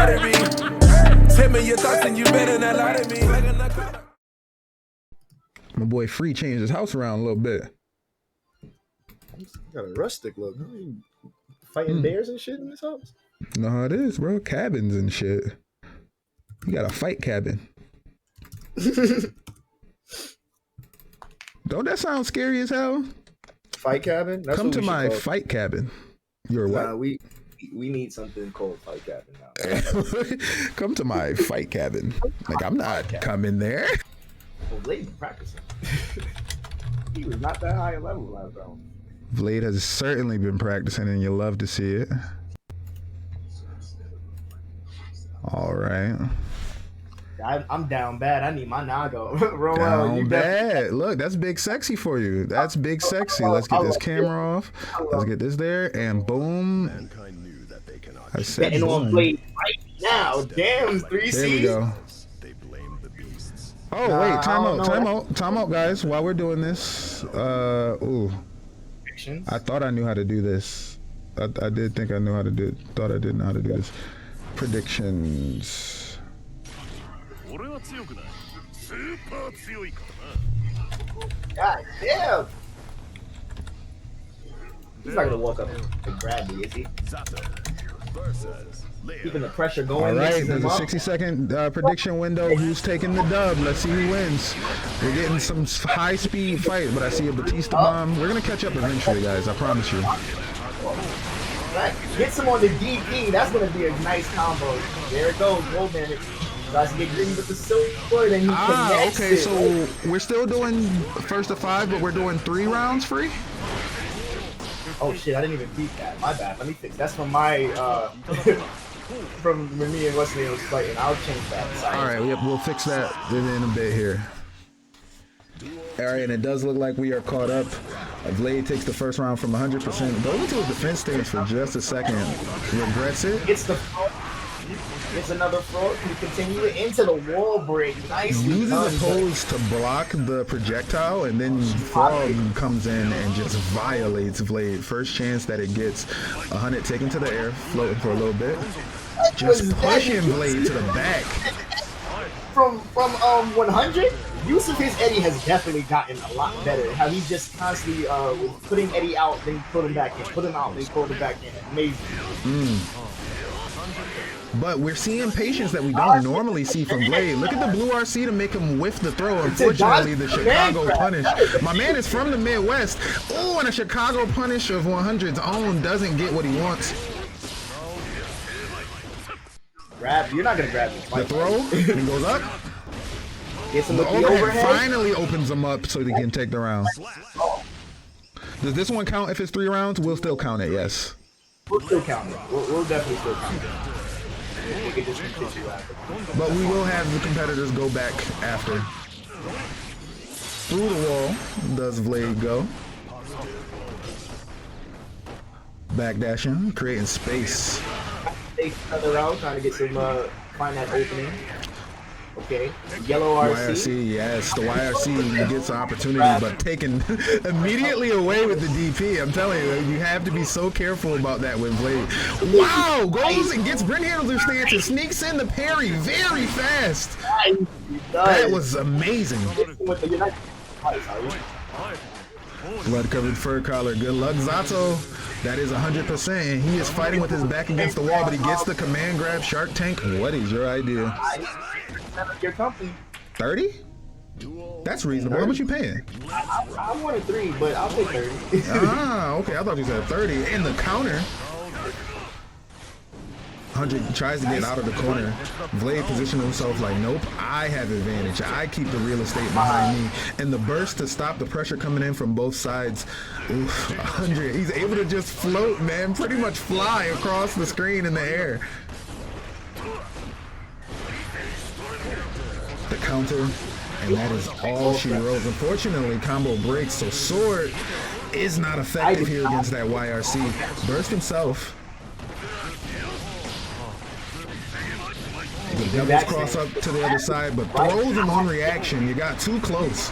lottery. Tell me your thoughts and you better not lie to me. My boy Free changed his house around a little bit. Got a rustic look. Fighting bears and shit in this house. You know how it is, bro. Cabins and shit. You got a fight cabin. Don't that sound scary as hell? Fight cabin? That's Come to my fight cabin. You're what? Nah, we need something called fight cabin now. Come to my fight cabin. Like, I'm not coming there. Well, Vlade been practicing. He was not that high a level last round. Vlade has certainly been practicing, and you love to see it. All right. I'm down bad. I need my Nago. Down bad. Look, that's big sexy for you. That's big sexy. Let's get this camera off. Let's get this there, and boom. I said betting on Vlade right now. Damn, 3C. There we go. Oh wait, time out, guys. While we're doing this, ooh, I thought I knew how to do this. I did think I knew how to do. Thought I didn't know how to do this. Predictions. God damn! He's not gonna walk up and grab me, is he? Keeping the pressure going. All right, there's a 60-second prediction window. Who's taking the dub? Let's see who wins. We're getting some high-speed fight, but I see a Batista bomb. We're gonna catch up eventually, guys. I promise you. Gets him on the DP. That's gonna be a nice combo. There it goes. Roll damage. Tries to get green with the silver, then he connects okay, so we're still doing first to 5, but we're doing 3 rounds free? Oh shit, I didn't even beat that. My bad. Let me fix. That's from my from when me and Wesley was fighting. I'll change that. Sorry. All right, we'll fix that in a bit here. All right, and it does look like we are caught up. Vlade takes the first round from 100%. Goes into a defense stance for just a second. Regrets it. Gets the gets another throw. Can continue it into the wall break. Nicely uses done. Oppose to block the projectile, and then Frog comes in and just violates Vlade. First chance that it gets 100 taken to the air, floating for a little bit. Just pushing Vlade to the back. From 100, use of his Eddie has definitely gotten a lot better. How he just constantly was putting Eddie out, then put him back in, put him out, then pull him back in. Amazing. But we're seeing patience that we don't normally see from Vlade. Look at the blue RC to make him whiff the throw. Unfortunately, the Chicago punish. My man is from the Midwest. Oh, and a Chicago punish of 100's own doesn't get what he wants. Grab. You're not gonna grab it. The throw. He goes up. Gets him The with the overhead. finally opens him up so he can take the round. Does this one count if it's 3 rounds? We'll still count it, yes. We'll still count it. We'll definitely still count it. We can just continue after. But we will have the competitors go back after. Through the wall does Vlade go. Backdashing, creating space. Take another round, trying to get some, find that opening. Okay, yellow RC. YRC, yes, the YRC gets an opportunity, but taken immediately away with the DP. I'm telling you, you have to be so careful about that with Vlade. Wow, goes and gets Brent Handler stance and sneaks in the parry very fast. That was amazing. Blood covered fur collar. Good luck, Zato. That is 100%, and he is fighting with his back against the wall, but he gets the command grab. Shark Tank, what is your idea? Your company. 30? That's reasonable. 30. How much you paying? I wanted 3, but I'll take 30. Ah, okay. I thought you said 30. In the counter. 100 tries to get out of the corner. Vlade positioned himself like, nope, I have advantage. I keep the real estate behind me. And the burst to stop the pressure coming in from both sides. Oof, 100. He's able to just float, man. Pretty much fly across the screen in the air. The counter, and that is all she wrote. Unfortunately, combo breaks, so sword is not effective here against that YRC. Burst himself. The Devils cross up to the other side, but throws him on reaction. You got too close.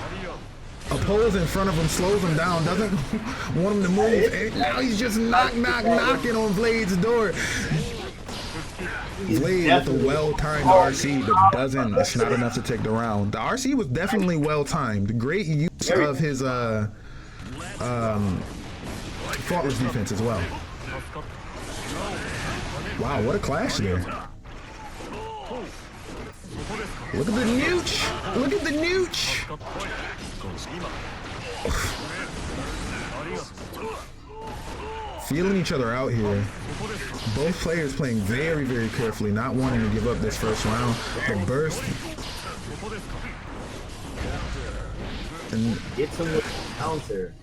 Oppose in front of him, slows him down, doesn't want him to move, and now he's just knocking on Vlade's door. Vlade with a well-timed RC, but doesn't. It's not enough to take the round. The RC was definitely well-timed. Great use of his faultless defense as well. Wow, what a clash there. Look at the nooch! Look at the nooch! Feeling each other out here. Both players playing very, very carefully, not wanting to give up this first round. The burst. And Get him with the counter.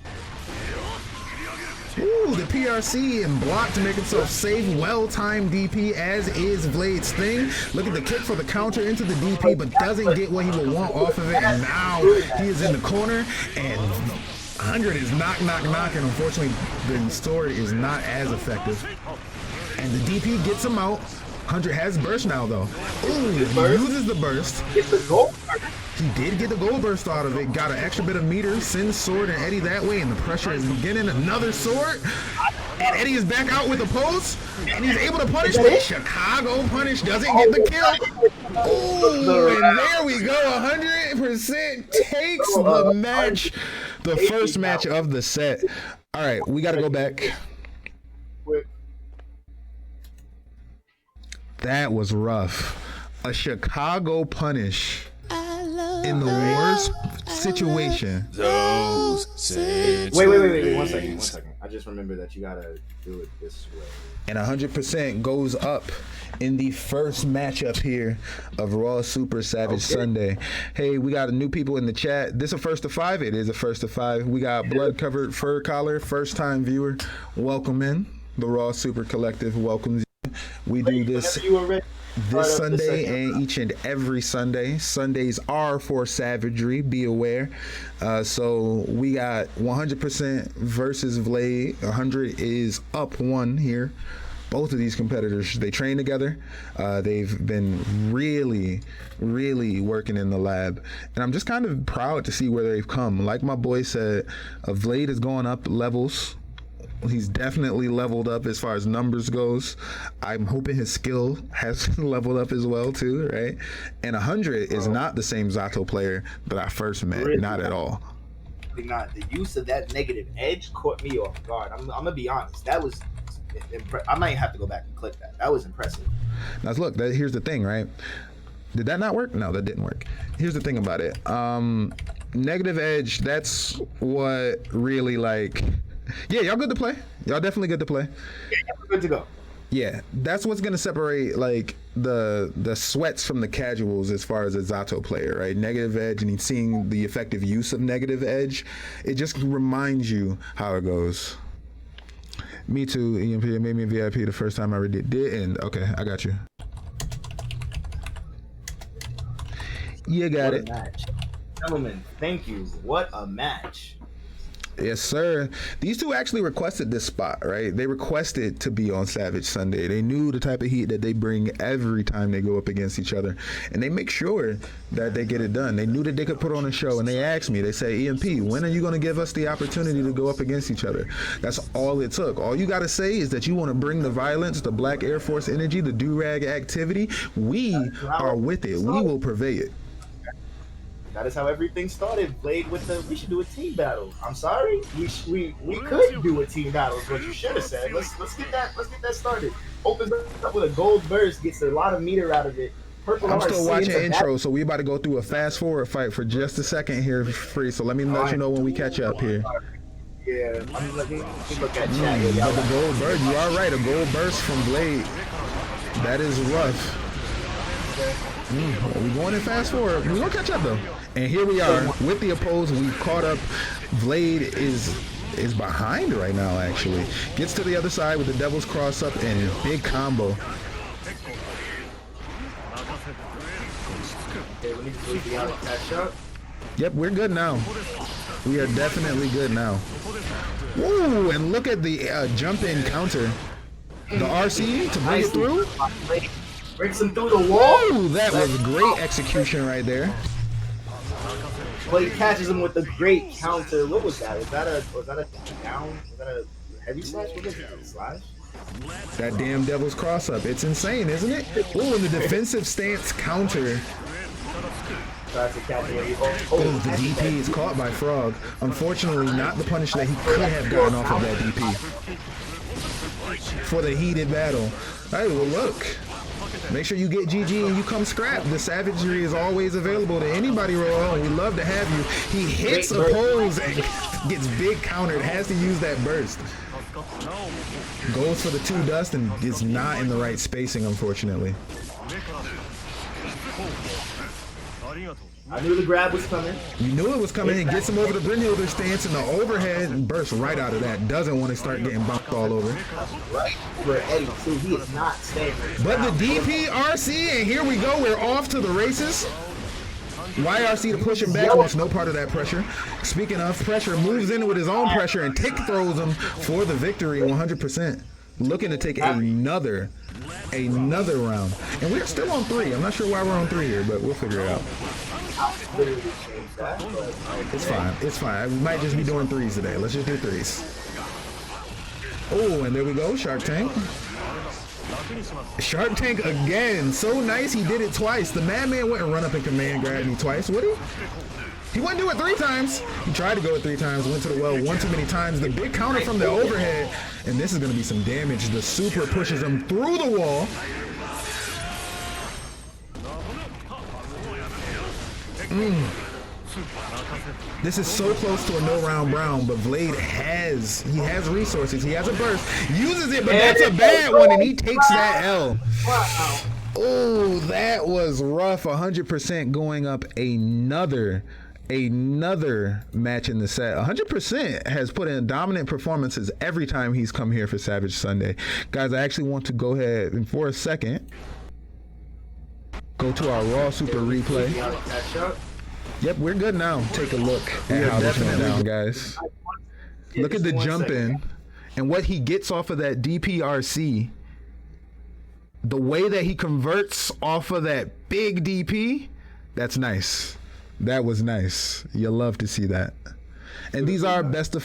ooh, the PRC and block to make himself safe. Well-timed DP, as is Vlade's thing. Look at the kick for the counter into the DP, but doesn't get what he would want off of it. And now he is in the corner, and 100 is knocking. Unfortunately, the sword is not as effective. And the DP gets him out. 100 has burst now, though. Ooh, he uses the burst. Get the gold. He did get the gold burst out of it. Got an extra bit of meter. Sends sword and Eddie that way, and the pressure is beginning. Another sword. And Eddie is back out with a post. And he's able to punish, but Chicago punish doesn't get the kill. Ooh, and there we go. 100% takes the match. The first match of the set. All right, we got to go back. That was rough. A Chicago punish in the worst situation. Wait. 1 second. I just remembered that you gotta do it this way. And 100% goes up in the first matchup here of Raw Super Savage Sunday. Hey, we got new people in the chat. This a first to 5? It is a first to 5. We got Blood Covered Fur Collar, first time viewer. Welcome in. The Raw Super Collective welcomes you. We do this Sunday and each and every Sunday. Sundays are for savagery, be aware. So we got 100% versus Vlade. 100 is up 1 here. Both of these competitors, they train together. They've been really working in the lab. And I'm just kind of proud to see where they've come. Like my boy said, Vlade is going up levels. He's definitely leveled up as far as numbers goes. I'm hoping his skill has leveled up as well too, right? And 100 is not the same Zato player that I first met, really? Not at all. Not. The use of that negative edge caught me off guard. I'm gonna be honest. That was I might have to go back and click that. That was impressive. Now look, here's the thing, right? Did that not work? No, that didn't work. Here's the thing about it. Negative edge, that's what really like. Yeah, y'all good to play. Y'all definitely good to play. Yeah, we're good to go. Yeah, that's what's gonna separate like the sweats from the casuals as far as a Zato player, right? Negative edge, and seeing the effective use of negative edge, it just reminds you how it goes. Me too, EMP. It made me a VIP the first time I already did, and okay, I got you. You got it. Match. Gentlemen, thank you. What a match. Yes, sir. These two actually requested this spot, right? They requested to be on Savage Sunday. They knew the type of heat that they bring every time they go up against each other. And they make sure that they get it done. They knew that they could put on a show, and they asked me, they say, EMP, when are you going to give us the opportunity to go up against each other? That's all it took. All you got to say is that you want to bring the violence, the Black Air Force energy, the do-rag activity. We are with it. We will purvey it. That is how everything started. Played with we should do a team battle. I'm sorry, we could do a team battle. Is what you should have said. Let's get that started. Opens up with a gold burst, gets a lot of meter out of it. Purple I'm still watching intro, so we about to go through a fast forward fight for just a second here, free. So let me let you know when we catch up here. Yeah, let me look at chat. But the gold burst, you are right. A gold burst from Vlade. That is rough. We going in fast forward. We're gonna catch up though. And here we are with the opposed. We've caught up. Vlade is behind right now, actually. Gets to the other side with the Devil's Cross up and a big combo. Okay, let me just wait for y'all to catch up. Yep, we're good now. We are definitely good now. Woo! And look at the jump in counter. The RC to bring it through. Breaks him through the wall. Ooh, that was great execution right there. But he catches him with the great counter. What was that? Was that a down? Was that a heavy slash? What was that? A slash? That damn devil's cross up. It's insane, isn't it? Oh, and the defensive stance counter. Tries to catch it. Oh, the DP is caught by Frog. Unfortunately, not the punish that he could have gotten off of that DP. For the heated battle. Hey, well, look. Make sure you get GG and you come scrap. The savagery is always available to anybody, Royal. We love to have you. He hits a pose and gets big countered. Has to use that burst. Goes for the 2 dust and is not in the right spacing, unfortunately. I knew the grab was coming. You knew it was coming and gets him over the Brynhilder stance and the overhead and bursts right out of that. Doesn't want to start getting bumped all over. Right. For Eddie, too. He is not staying. But the DPRC, and here we go. We're off to the races. YRC to push him back wants no part of that pressure. Speaking of pressure, moves in with his own pressure and tick throws him for the victory 100%. Looking to take another round. And we're still on 3. I'm not sure why we're on 3 here, but we'll figure it out. It's fine. It's fine. We might just be doing 3s today. Let's just do 3s. Oh, and there we go. Shark Tank. Shark Tank again. So nice he did it twice. The madman wouldn't run up and command grab me twice, would he? He wouldn't do it 3 times. He tried to go it 3 times, went to the well one too many times. The big counter from the overhead, and this is going to be some damage. The super pushes him through the wall. This is so close to a no-round brown, but Vlade has resources. He has a burst, uses it, but that's a bad one, and he takes that L. Oh, that was rough. 100% going up another match in the set. 100% has put in dominant performances every time he's come here for Savage Sunday. Guys, I actually want to go ahead and for a second go to our Raw Super replay. Yep, we're good now. Take a look at how this went down, guys. Look at the jump in and what he gets off of that DPRC. The way that he converts off of that big DP, that's nice. That was nice. You love to see that. And these are first of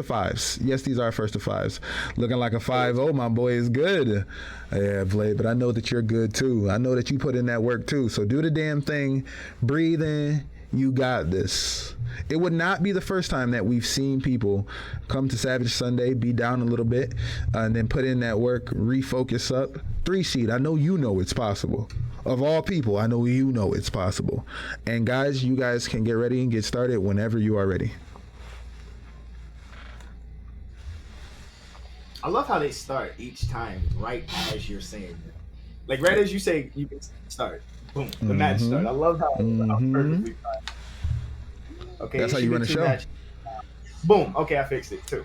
5s. Yes, these are first of 5s. Looking like a 5-0, my boy is good. Yeah, Vlade, but I know that you're good too. I know that you put in that work too. So do the damn thing. Breathe in. You got this. It would not be the first time that we've seen people come to Savage Sunday, be down a little bit, and then put in that work, refocus up. 3 seed. I know you know it's possible. Of all people, I know you know it's possible. And guys, you guys can get ready and get started whenever you are ready. I love how they start each time right as you're saying it. Like right as you say you can start. Boom. The match start. I love how perfectly timed. Okay. That's how you run a show. Match. Boom. Okay, I fixed it too.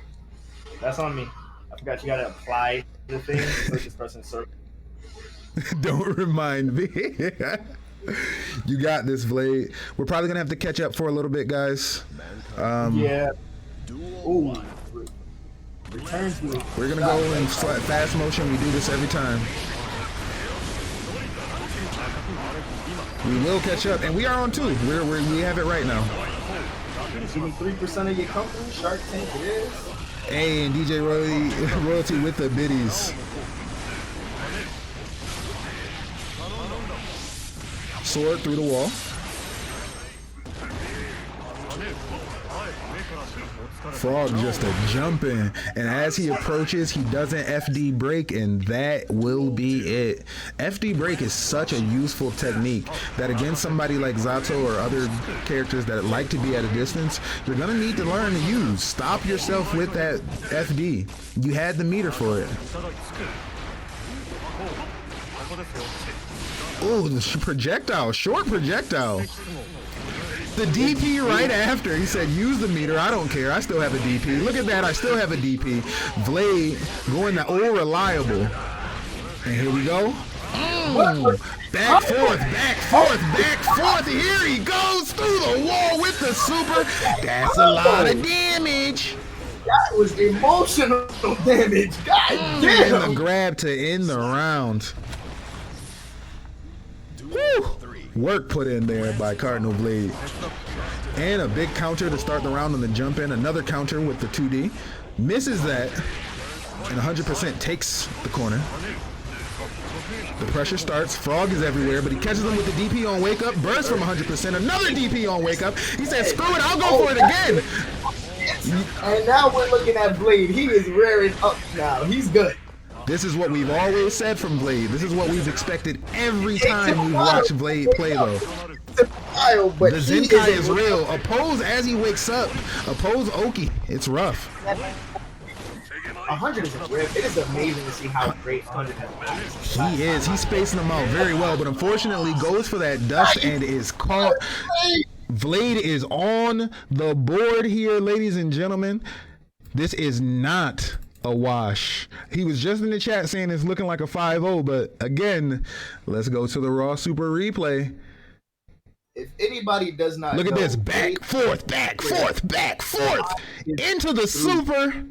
That's on me. I forgot you gotta apply the thing. Push this person circle. Don't remind me. You got this, Vlade. We're probably gonna have to catch up for a little bit, guys. Yeah. Ooh. Returns me. We're gonna go in fast motion. We do this every time. We will catch up, and we are on 2. We have it right now. Give me 3% of your company. Shark Tank it is. Hey, and DJRoyaltea with the biddies. Sword through the wall. Frog just a jumping, and as he approaches, he doesn't FD break, and that will be it. FD break is such a useful technique that against somebody like Zato or other characters that like to be at a distance, you're gonna need to learn to use. Stop yourself with that FD. You had the meter for it. Oh, the projectile, short projectile. The DP right after, he said, use the meter. I don't care. I still have a DP. Look at that. I still have a DP. Vlade going to all reliable. And here we go. Back forth, back forth, back forth. Here he goes through the wall with the super. That's a lot of damage. That was emotional damage. God damn. And the grab to end the round. Woo. Work put in there by Cardinal Vlade. And a big counter to start the round on the jump in. Another counter with the 2D. Misses that. And 100% takes the corner. The pressure starts. Frog is everywhere, but he catches him with the DP on wake up. Burst from 100%. Another DP on wake up. He said, screw it, I'll go for it again. And now we're looking at Vlade. He is rearing up now. He's good. This is what we've always said from Vlade. This is what we've expected every time we've watched Vlade play, though. The Zenkai is real. Oppose as he wakes up. Oppose Oki. It's rough. 100 is rare. It is amazing to see how great 100 has been. He is. He's spacing them out very well, but unfortunately goes for that dust and is caught. Vlade is on the board here, ladies and gentlemen. This is not a wash. He was just in the chat saying it's looking like a 5-0, but again, let's go to the Raw Super replay. If anybody does not look at this, back, forth, into the super.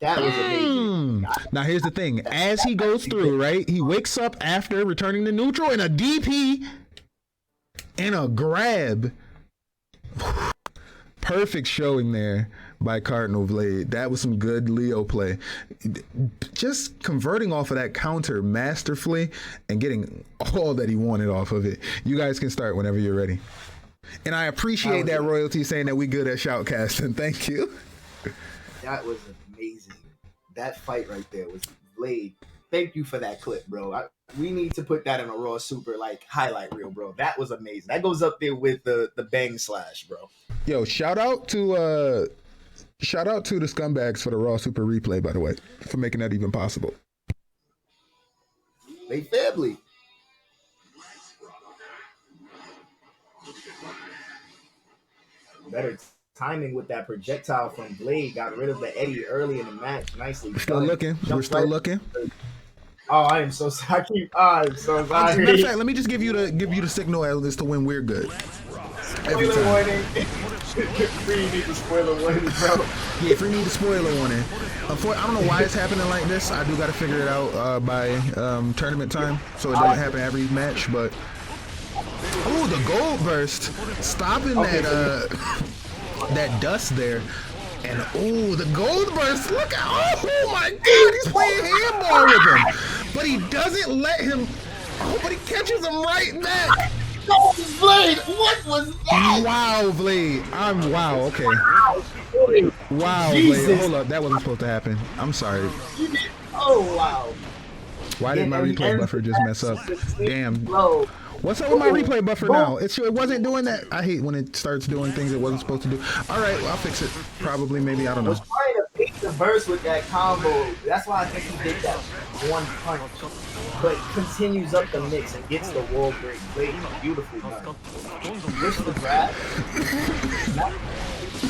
That was amazing. Now here's the thing, as he goes through, right, he wakes up after returning to neutral and a DP and a grab. Perfect showing there by Cardinal Vlade. That was some good Leo play. Just converting off of that counter masterfully and getting all that he wanted off of it. You guys can start whenever you're ready. And I appreciate that Royalty saying that we good at shoutcasting. Thank you. That was amazing. That fight right there was Vlade. Thank you for that clip, bro. We need to put that in a Raw Super like highlight reel, bro. That was amazing. That goes up there with the bang slash, bro. Yo, shout out to the scumbags for the Raw Super replay, by the way, for making that even possible. They family. Better timing with that projectile from Vlade. Got rid of the Eddie early in the match. Nicely. We're still looking. We're still looking. Oh, I am so sorry. I'm so sorry. Matter of fact, let me just give you the signal as to when we're good. Spoiler warning. Free need the spoiler warning, bro. Yeah, free need the spoiler warning. I don't know why it's happening like this. I do got to figure it out by tournament time, so it doesn't happen every match. But oh, the gold burst, stopping that dust there. And oh, the gold burst! Look at oh my God, he's playing handball with him, but he doesn't let him. Oh, but he catches him right back. Oh, Vlade, what was that? Wow, Vlade. Wow. Okay. Wow, Jesus. Vlade. Hold up, that wasn't supposed to happen. I'm sorry. Oh wow. Why did my replay buffer just mess up? Damn. Bro. What's up with my replay buffer now? It wasn't doing that. I hate when it starts doing things it wasn't supposed to do. All right, well, I'll fix it. Probably, maybe, I don't know. Was trying to pick the burst with that combo. That's why I think he did that one punch. But continues up the mix and gets the wall break. Great, beautifully done. Missed the grab.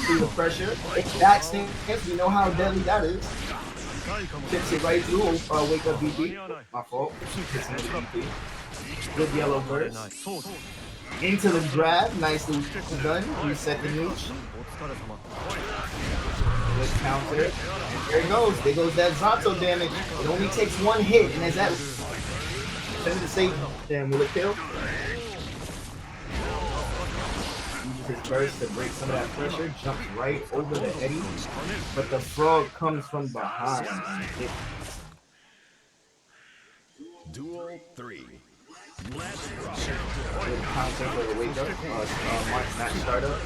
Through the pressure. Back stance. We know how deadly that is. Tips it right through. Wake up BP. My fault. Hits him with BP. Good yellow burst. Into the grab. Nicely done. Reset the nooch. Good counter. And there it goes. There goes that Zato damage. It only takes one hit. And as that send to save. Damn, will it kill? Uses his burst to break some of that pressure. Jumps right over the Eddie. But the frog comes from behind. Duel 3. Good counter for the wake up. Match startup.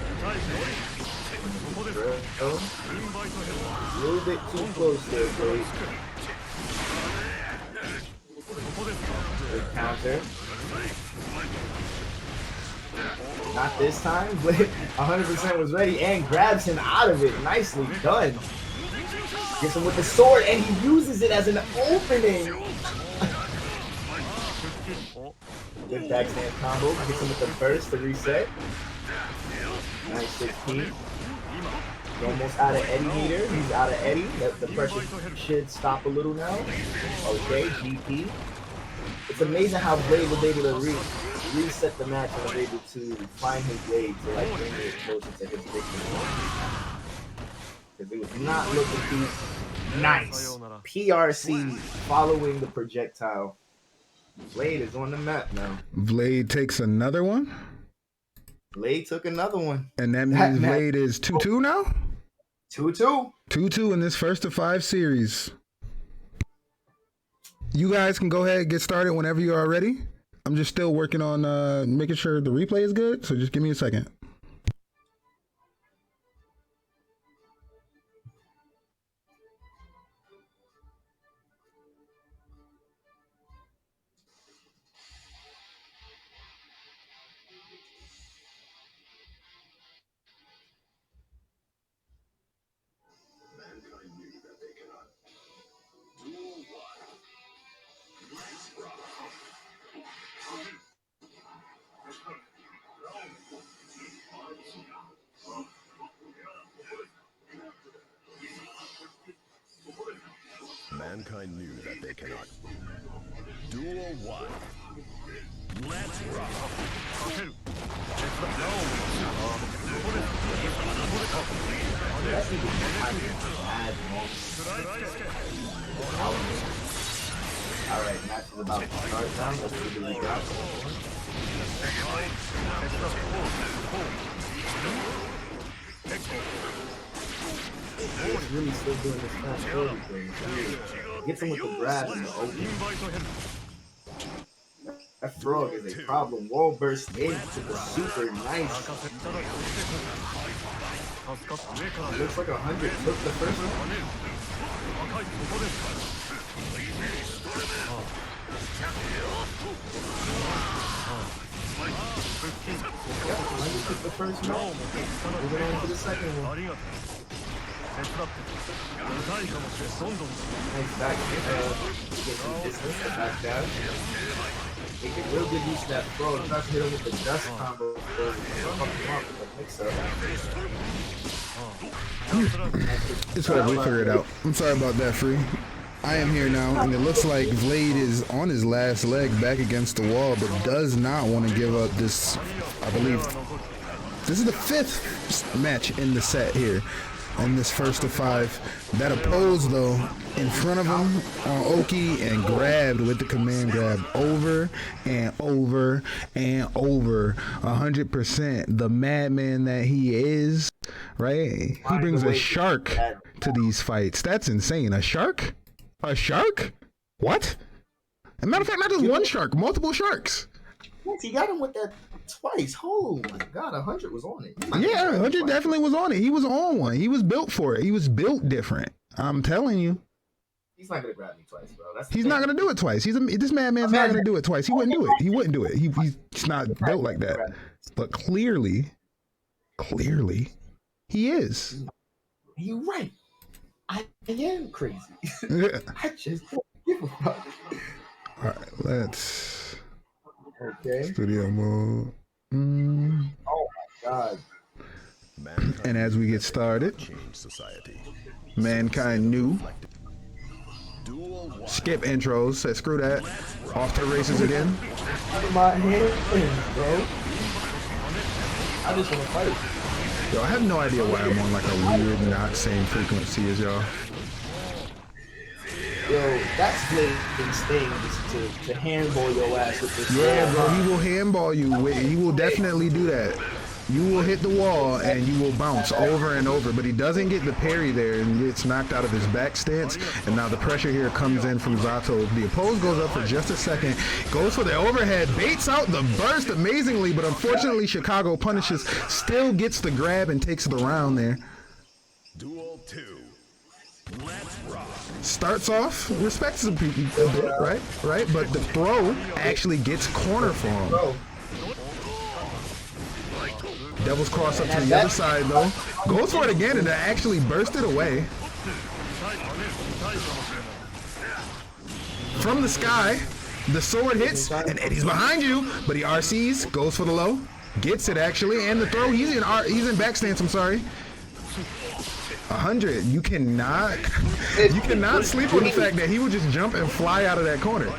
A little bit too close there, bro. Good counter. Not this time, but 100% was ready and grabs him out of it. Nicely done. Gets him with the sword and he uses it as an opening. Good backstand combo. Gets him with the burst to reset. Nice 16. He's almost out of Eddie meter. He's out of Eddie. The pressure should stop a little now. Okay, GP. It's amazing how Vlade was able to reset the match and was able to find his way to like bring it closer to his victory. Because it was not looking too nice. PRC following the projectile. Vlade is on the map now. Vlade takes another one? Vlade took another one. And that means Vlade is 2-2 now? 2-2. 2-2 in this first of 5 series. You guys can go ahead and get started whenever you are ready. I'm just still working on making sure the replay is good, so just give me a second. Mankind knew that they cannot. Duel 1. Let's rock. Alright, match is about to start now. Let's see the drop. It's really still doing this fast forward thing. Gets him with the grab in the open. That frog is a problem. Wall burst into the super nice. Looks like 100 took the first one. Yep, 100 took the first one. Moving on to the second one. Nice back, get some distance, the back dash. Making real good use of that throw. Try to hit him with the dust combo. It's whatever, we figure it out. I'm sorry about that, Free. I am here now, and it looks like Vlade is on his last leg back against the wall, but does not want to give up this, I believe, this is the 5th match in the set here. In this first of 5, that opposed though in front of him on Oki and grabbed with the command grab over and over and over 100%. The madman that he is, right? He brings a shark to these fights. That's insane. A shark? A shark? What? As a matter of fact, not just one shark, multiple sharks. Yes, he got him with that twice. Oh my god, 100 was on it. Yeah, 100 definitely was on it. He was on one. He was built for it. He was built different. I'm telling you. He's not gonna grab me twice, bro. He's not gonna do it twice. This madman's not gonna do it twice. He wouldn't do it. He wouldn't do it. He's not built like that. But clearly, he is. You're right. I am crazy. I just don't give a fuck. All right, let's. Okay. Studio mode. Oh my god. And as we get started, Mankind knew. Skip intros. Said screw that. Off to races again. My hands, bro. I just want to fight. Yo, I have no idea why I'm on like a weird, not same frequency as y'all. Yo, that's Blade's thing, is to handball your ass with this. Yeah, bro, he will handball you. He will definitely do that. You will hit the wall and you will bounce over and over, but he doesn't get the parry there and gets knocked out of his back stance. And now the pressure here comes in from Zato. The oppose goes up for just a second, goes for the overhead, baits out the burst amazingly, but unfortunately Chicago punishes, still gets the grab and takes the round there. Duel 2. Let's rock. Starts off, respects a bit, right? But the throw actually gets corner for him. Devil's cross up to the other side though. Goes for it again and it actually bursted away. From the sky, the sword hits and Eddie's behind you, but he RCs, goes for the low, gets it actually, and the throw, he's in back stance, I'm sorry. 100, you cannot sleep on the fact that he would just jump and fly out of that corner.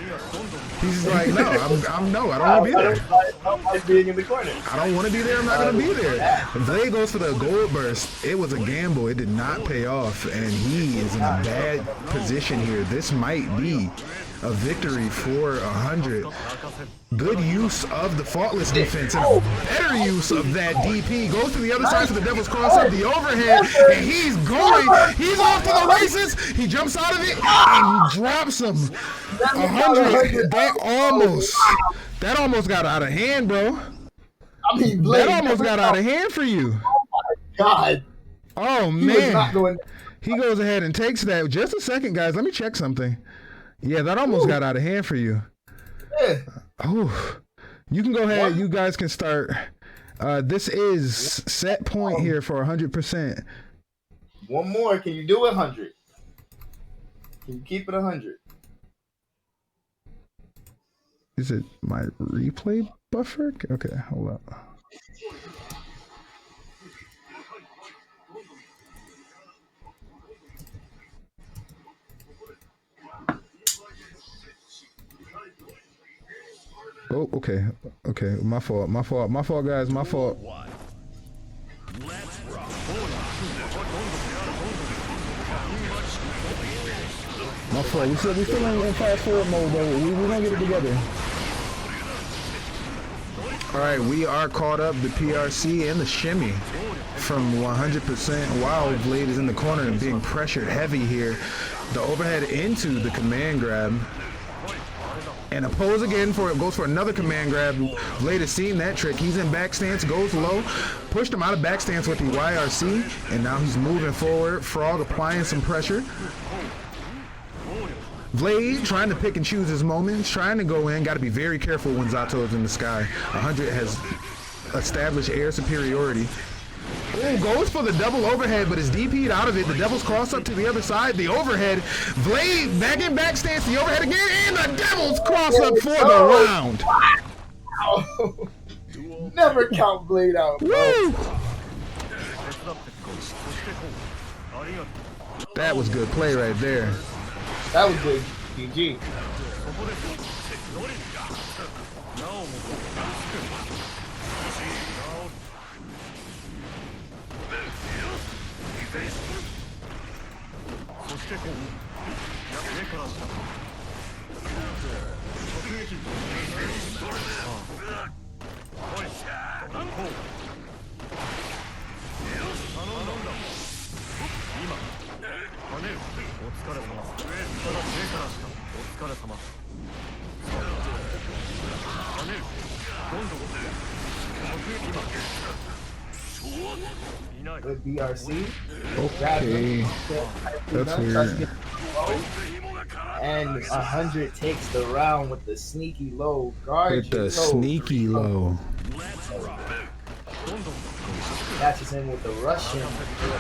He's like, no, I don't want to be there. I'm being in the corner. I don't want to be there. I'm not going to be there. Vlade goes for the gold burst. It was a gamble. It did not pay off, and he is in a bad position here. This might be a victory for 100. Good use of the faultless defense and better use of that DP. Goes to the other side for the Devil's Cross up the overhead, and he's going. He's off to the races. He jumps out of it and drops him. 100. That almost got out of hand, bro. I mean, that almost got out of hand for you. Oh my God. Oh man. He goes ahead and takes that. Just a second, guys. Let me check something. Yeah, that almost got out of hand for you. Yeah. Oh, you can go ahead. You guys can start. This is set point here for 100%. One more. Can you do 100? Can you keep it 100? Is it my replay buffer? Okay, hold up. Oh, okay. Okay, my fault, guys, my fault. Let's rock. My fault. We still in fast forward mode, though. We're gonna get it together. All right, we are caught up. The PRC and the shimmy from 100%. Wow, Vlade is in the corner and being pressured heavy here. The overhead into the command grab. And a pose again for it, goes for another command grab. Vlade has seen that trick. He's in back stance, goes low, pushed him out of back stance with the YRC, and now he's moving forward. Frog applying some pressure. Vlade trying to pick and choose his moments, trying to go in. Got to be very careful when Zato is in the sky. 100 has established air superiority. Ooh, goes for the double overhead, but is DP'd out of it. The Devil's Cross up to the other side. The overhead. Vlade back in back stance. The overhead again. And the Devil's Cross up for the round. Wow. Never count Vlade out. Woo! That was good play right there. That was good. GG. Good BRC. Okay. That's weird. And 100 takes the round with the sneaky low guard. With the sneaky low. Catches in with the Russian.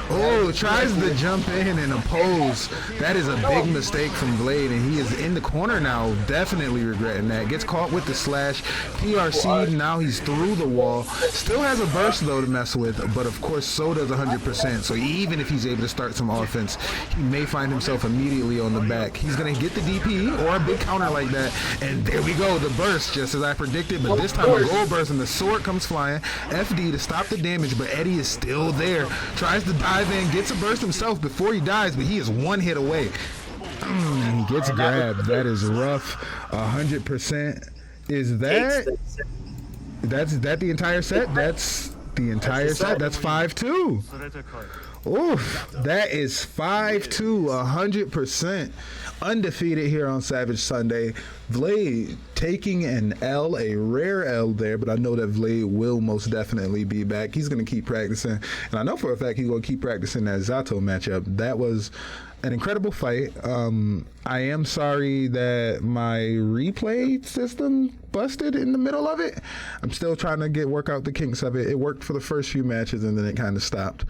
Oh, tries to jump in and oppose. That is a big mistake from Vlade, and he is in the corner now, definitely regretting that. Gets caught with the slash. PRC, now he's through the wall. Still has a burst, though, to mess with, but of course, so does 100%. So even if he's able to start some offense, he may find himself immediately on the back. He's going to get the DP or a big counter like that, and there we go, the burst, just as I predicted, but this time a gold burst, and the sword comes flying. FD to stop the damage, but Eddie is still there. Tries to dive in, gets a burst himself before he dies, but he is one hit away. He gets grabbed. That is rough. 100%. Is that the entire set? That's the entire set. That's 5-2. Oof, that is 5-2, 100%. Undefeated here on Savage Sunday. Vlade taking an L, a rare L there, but I know that Vlade will most definitely be back. He's going to keep practicing, and I know for a fact he's going to keep practicing that Zato matchup. That was an incredible fight. I am sorry that my replay system busted in the middle of it. I'm still trying to work out the kinks of it. It worked for the first few matches, and then it kind of stopped.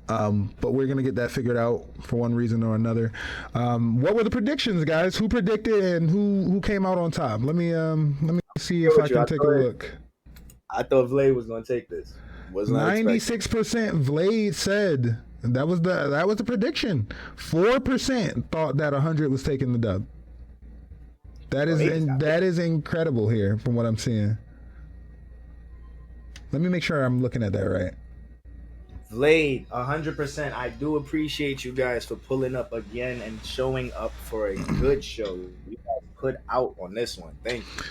But we're gonna get that figured out for one reason or another. What were the predictions, guys? Who predicted and who came out on top? Let me see if I can take a look. I thought Vlade was gonna take this. 96% Vlade said that was the prediction. 4% thought that 100 was taking the dub. That is incredible here from what I'm seeing. Let me make sure I'm looking at that right. Vlade, 100%. I do appreciate you guys for pulling up again and showing up for a good show. You guys put out on this one. Thank you.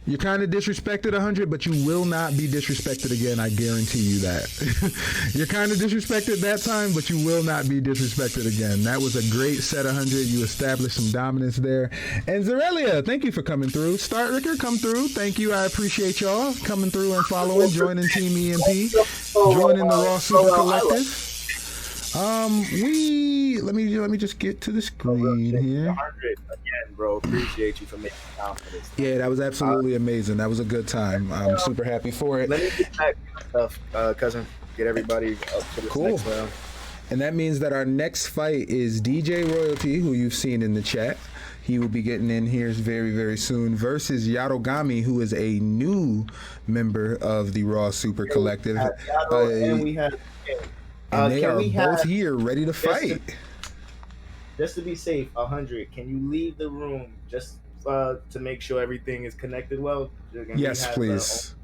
You kind of disrespected 100, but you will not be disrespected again. I guarantee you that. You're kind of disrespected that time, but you will not be disrespected again. That was a great set 100. You established some dominance there. And Zerelia, thank you for coming through. Start Ricker, come through. Thank you. I appreciate y'all coming through and following, joining Team EMP, joining the Raw Super Collective. Let me just get to the screen here. 100 again, bro. Appreciate you for making time for this. Yeah, that was absolutely amazing. That was a good time. I'm super happy for it. Let me get back to stuff, cousin. Get everybody up to the next round. And that means that our next fight is DJRoyaltea, who you've seen in the chat. He will be getting in here very, very soon, versus Yatogami, who is a new member of the Raw Super Collective. And we have. And they are both here, ready to fight. Just to be safe, 100. Can you leave the room just to make sure everything is connected well? Yes, please.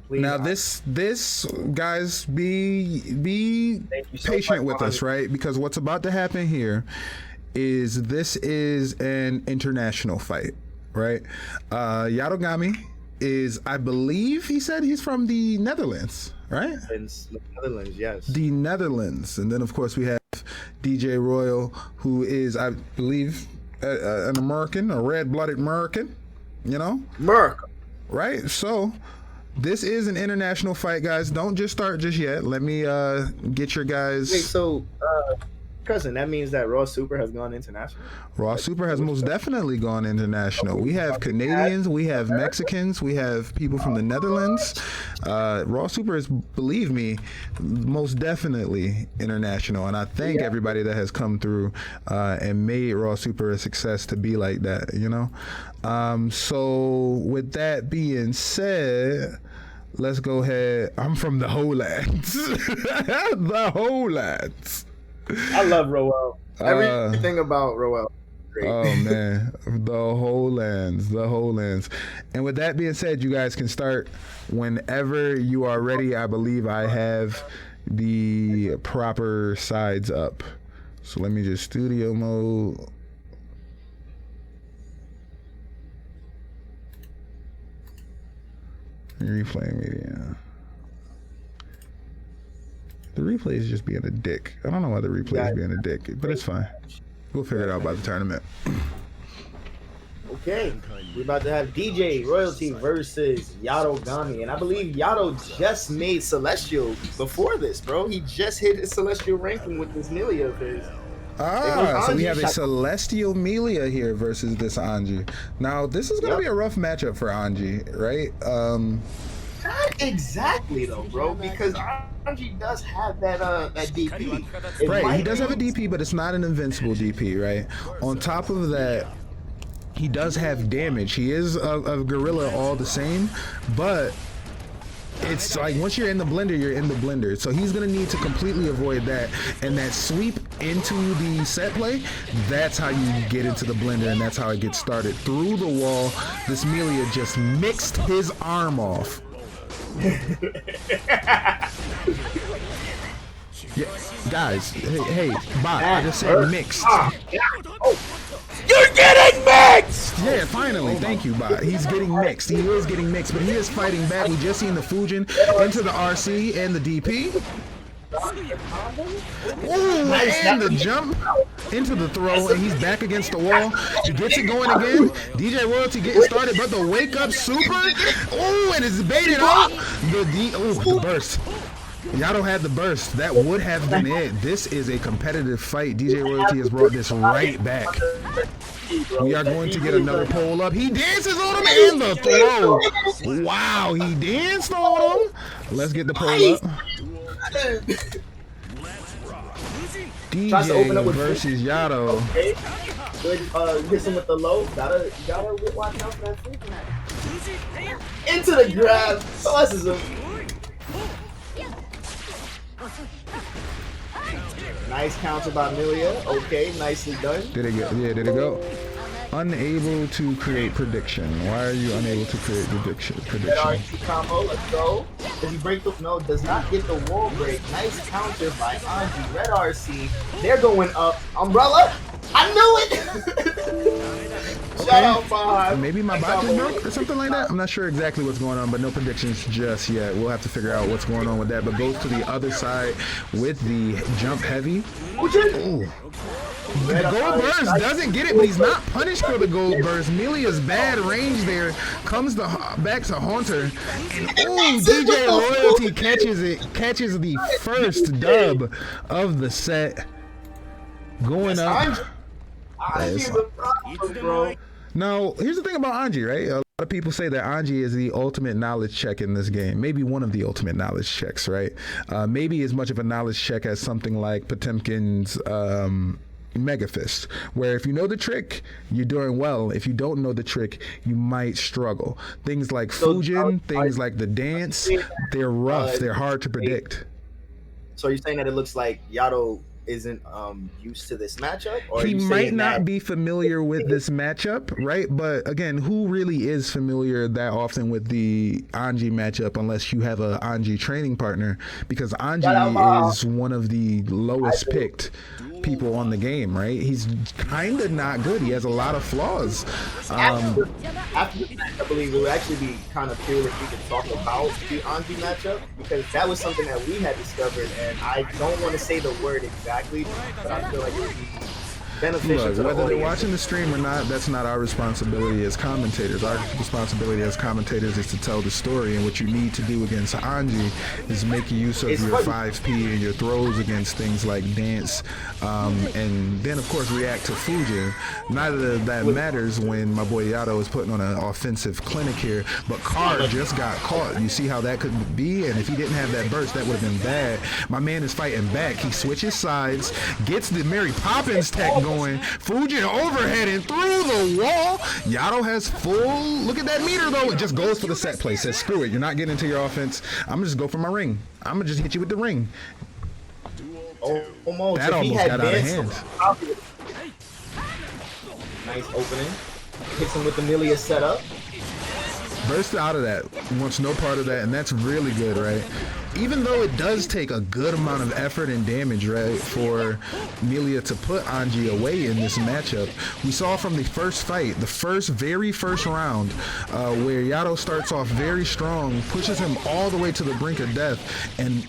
Now, this guys, be patient with us, right? Because what's about to happen here is this is an international fight, right? Yatogami is, I believe he said he's from the Netherlands, right? It's the Netherlands, yes. The Netherlands. And then, of course, we have DJ Royal, who is, I believe, an American, a red-blooded American, you know? America. Right? So, this is an international fight, guys. Don't just start just yet. Let me get your guys... Wait, so... cousin, that means that Raw Super has gone international? Raw Super has most definitely gone international. We have Canadians, we have Mexicans, we have people from the Netherlands. Raw Super is, believe me, most definitely international. And I thank everybody that has come through and made Raw Super a success to be like that, you know? So with that being said, let's go ahead. I'm from the Hollands. The Hollands. I love Roel. Everything about Roel. Great. Oh man, the whole lands. And with that being said, you guys can start whenever you are ready. I believe I have the proper sides up. So let me just studio mode. Replay media. The replay is just being a dick. I don't know why the replay is being a dick, but it's fine. We'll figure it out by the tournament. Okay, we're about to have DJRoyaltea versus Yatogami, and I believe Yato just made Celestial before this, bro. He just hit his Celestial ranking with this Melia of his. So we have a Celestial Melia here versus this Anji. Now, this is going to be a rough matchup for Anji, right? Not exactly though, bro, because Kanji does have that DP. Right, he does have a DP, but it's not an invincible DP, right? On top of that, he does have damage. He is a gorilla all the same, but it's like once you're in the blender, you're in the blender. So he's gonna need to completely avoid that. And that sweep into the set play, that's how you get into the blender, and that's how it gets started. Through the wall, this Melia just mixed his arm off. Yeah, guys, hey, bot, I just said mixed. You're getting mixed! Yeah, finally, thank you, bot. He's getting mixed. He is getting mixed, but he is fighting back. We just seen the Fujin into the RC and the DP. Ooh, and the jump into the throw, and he's back against the wall. He gets it going again. DJRoyaltea getting started, but the wake up super. Ooh, and it's baited out. The burst. Yato had the burst. That would have been it. This is a competitive fight. DJRoyaltea has brought this right back. We are going to get another poll up. He dances on him and the throw. Wow, he danced on him. Let's get the poll up. DJ versus Yato. Okay. Good, hits him with the low. Gotta watch out for that freaking into the grab. Tosses him. Nice counter by Melia. Okay, nicely done. Did it go? Yeah, did it go? Unable to create prediction. Why are you unable to create prediction? That RC combo, let's go. Does he break the? No, does not get the wall break. Nice counter by Anji. Red RC. They're going up. Umbrella. I knew it. Shout out, Bob. Maybe my bot just broke or something like that. I'm not sure exactly what's going on, but no predictions just yet. We'll have to figure out what's going on with that. But goes to the other side with the jump heavy. Ooh. The gold burst doesn't get it, but he's not punished for the gold burst. Milia's bad range there comes back to Haunter, and ooh, DJRoyaltea catches the first dub of the set. Going up. Anji's a problem, bro. Now, here's the thing about Anji, right? A lot of people say that Anji is the ultimate knowledge check in this game. Maybe one of the ultimate knowledge checks, right? Maybe as much of a knowledge check as something like Potemkin's Mega Fist, where if you know the trick, you're doing well. If you don't know the trick, you might struggle. Things like Fujin, things like the dance, they're rough. They're hard to predict. So you're saying that it looks like Yato isn't used to this matchup, or he might not be familiar with this matchup, right? But again, who really is familiar that often with the Anji matchup unless you have a Anji training partner? Because Anji is one of the lowest picked people on the game, right? He's kind of not good. He has a lot of flaws. After the match, I believe it would actually be kind of cool if we could talk about the Anji matchup, because that was something that we had discovered, and I don't want to say the word exactly, but I feel like it would be beneficial. Look, whether they're watching the stream or not, that's not our responsibility as commentators. Our responsibility as commentators is to tell the story, and what you need to do against Anji is make use of your 5P and your throws against things like dance, and then of course react to Fujin. Neither of that matters when my boy Yato is putting on an offensive clinic here, but Carr just got caught. You see how that could be, and if he didn't have that burst, that would have been bad. My man is fighting back. He switches sides, gets the Mary Poppins tech going. Fujin overhead and through the wall. Yato has full, look at that meter though. It just goes for the set play. Says screw it, you're not getting into your offense. I'm gonna just go for my ring. I'm gonna just hit you with the ring. Almost. That almost got out of hand. Nice opening. Hits him with the Milia setup. Burst out of that. Wants no part of that, and that's really good, right? Even though it does take a good amount of effort and damage, right, for Milia to put Anji away in this matchup, we saw from the first fight, the very first round, where Yato starts off very strong, pushes him all the way to the brink of death, and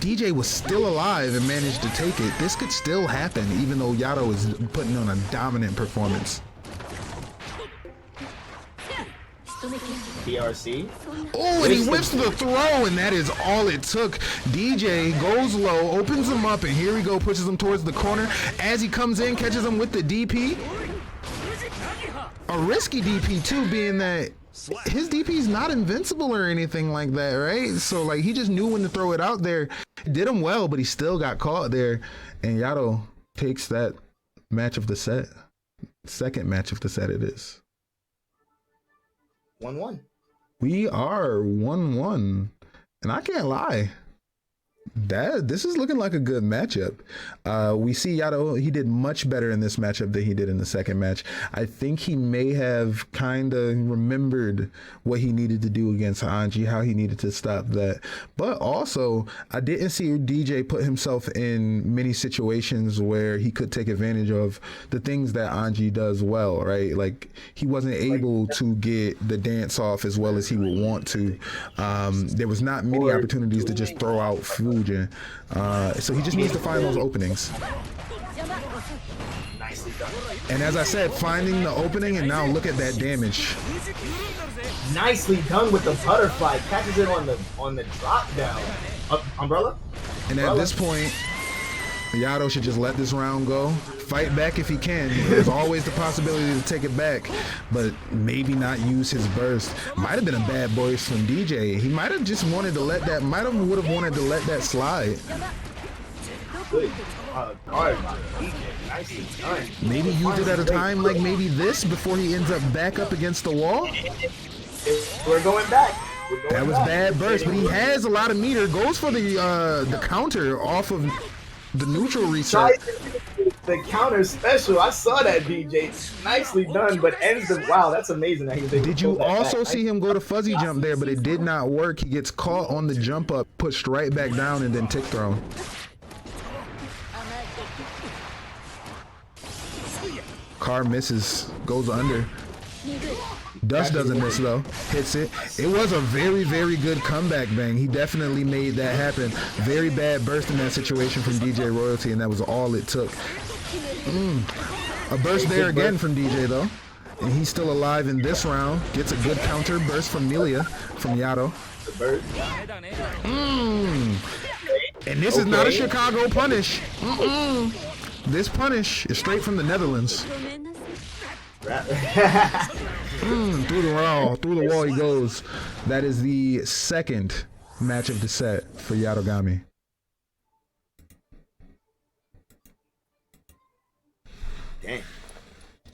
DJ was still alive and managed to take it. This could still happen, even though Yato is putting on a dominant performance. BRC. Oh, and he whips the throw, and that is all it took. DJ goes low, opens him up, and here we go, pushes him towards the corner. As he comes in, catches him with the DP. A risky DP too, being that his DP is not invincible or anything like that, right? So like he just knew when to throw it out there. Did him well, but he still got caught there. And Yato takes that match of the set. Second match of the set it is. 1-1. We are 1-1, and I can't lie. This is looking like a good matchup. We see Yato, he did much better in this matchup than he did in the second match. I think he may have kind of remembered what he needed to do against Anji, how he needed to stop that. But also, I didn't see DJ put himself in many situations where he could take advantage of the things that Anji does well, right? Like, he wasn't able to get the dance off as well as he would want to. There was not many opportunities to just throw out Fujin. So he just needs to find those openings. And as I said, finding the opening, and now look at that damage. Nicely done with the butterfly. Catches it on the drop down. Umbrella? And at this point, Yato should just let this round go. Fight back if he can. There's always the possibility to take it back, but maybe not use his burst. Might have been a bad burst from DJ. He might have just wanted to let that, would have wanted to let that slide. Good. Guard by DJ. Nicely done. Maybe use it at a time like maybe this before he ends up back up against the wall. We're going back. That was bad burst, but he has a lot of meter. Goes for the counter off of the neutral reset. The counter special. I saw that, DJ. Nicely done, but ends the wow. That's amazing. That he was able Did to you pull that also back. see him go to fuzzy jump there, but it did not work. He gets caught on the jump up, pushed right back down, and then tick thrown. Carr misses, goes under. Dust doesn't miss though. Hits it. It was a very, very good comeback bang. He definitely made that happen. Very bad burst in that situation from DJRoyaltea, and that was all it took. A burst there again from DJ though. And he's still alive in this round. Gets a good counter burst from Melia, from Yato. And this is not a Chicago punish. This punish is straight from the Netherlands. Through the wall he goes. That is the second match of the set for Yatogami. Dang.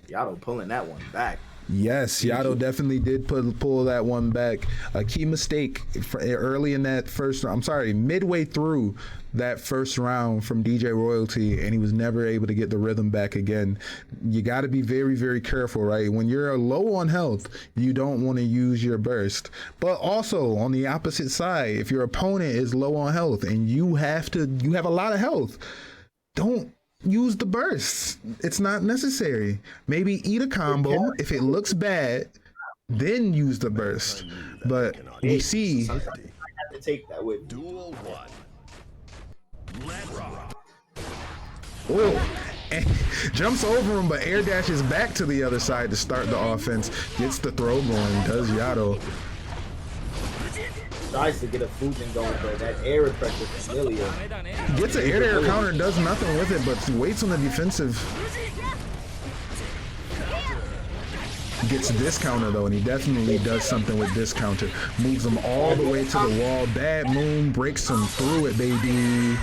Yato pulling that one back. Yes, Yato definitely did pull that one back. A key mistake early in that midway through that first round from DJRoyaltea, and he was never able to get the rhythm back again. You got to be very, very careful, right? When you're low on health, you don't want to use your burst. But also on the opposite side, if your opponent is low on health and you have a lot of health, don't use the bursts. It's not necessary. Maybe eat a combo. If it looks bad, then use the burst. But we see. Sometimes I have to take that with Duel 1. Let's rock. Oh, and jumps over him, but air dashes back to the other side to start the offense. Gets the throw going. Does Yato. Tries to get a Fujin going, but that air pressure from Melia. Gets an air counter, does nothing with it, but waits on the defensive. Gets this counter though, and he definitely does something with this counter. Moves him all the way to the wall. Bad moon breaks him through it, baby.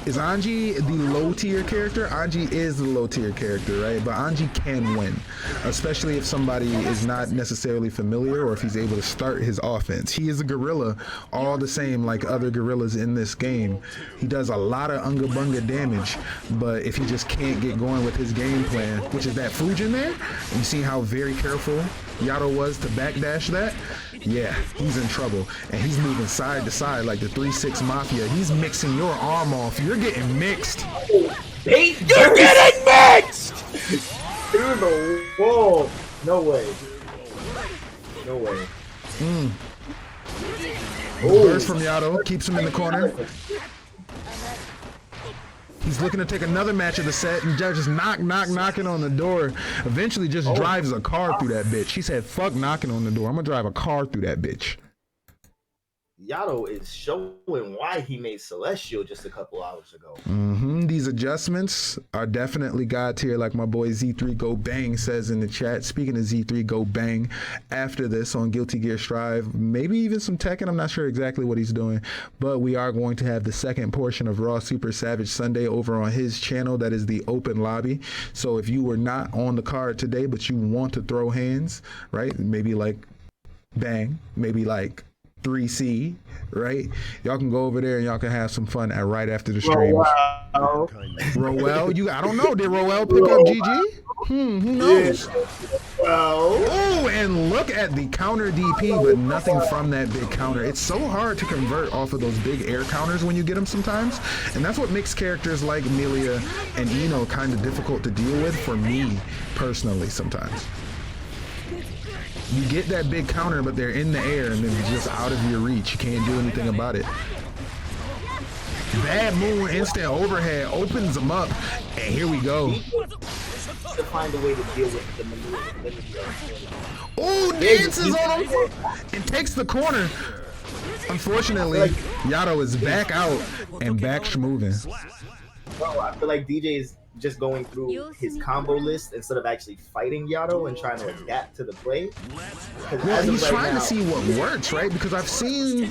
Is Anji the low tier character? Anji is the low tier character, right? But Anji can win, especially if somebody is not necessarily familiar or if he's able to start his offense. He is a gorilla all the same like other gorillas in this game. He does a lot of unga bunga damage, but if he just can't get going with his game plan, which is that Fujin there, you see how very careful Yato was to backdash that? Yeah, he's in trouble. And he's moving side to side like the 3-6 Mafia. He's mixing your arm off. You're getting mixed. You're getting mixed! Through the wall. No way. No way. Burst from Yato. Keeps him in the corner. He's looking to take another match of the set, and Judge is knocking on the door. Eventually just drives a car through that bitch. He said, fuck knocking on the door. I'm gonna drive a car through that bitch. Yato is showing why he made Celestial just a couple hours ago. These adjustments are definitely God tier, like my boy Z3 Go Bang says in the chat. Speaking of Z3 Go Bang, after this on Guilty Gear Strive, maybe even some Tekken, I'm not sure exactly what he's doing, but we are going to have the second portion of Raw Super Savage Sunday over on his channel. That is the open lobby. So if you were not on the card today, but you want to throw hands, right? Maybe like Bang, maybe like 3C, right? Y'all can go over there and y'all can have some fun right after the stream. Roel, I don't know. Did Roel pick up GG? Who knows? Oh, and look at the counter DP, but nothing from that big counter. It's so hard to convert off of those big air counters when you get them sometimes, and that's what makes characters like Melia and Ino kind of difficult to deal with for me personally sometimes. You get that big counter, but they're in the air and then it's just out of your reach. You can't do anything about it. Bad moon, instant overhead, opens them up, and here we go. To find a way to deal with the maneuver. Oh, dances on him and takes the corner. Unfortunately, Yato is back out and back schmoving. Bro, I feel like DJ is just going through his combo list instead of actually fighting Yato and trying to adapt to the play. Well, he's trying to see what works, right? Because I've seen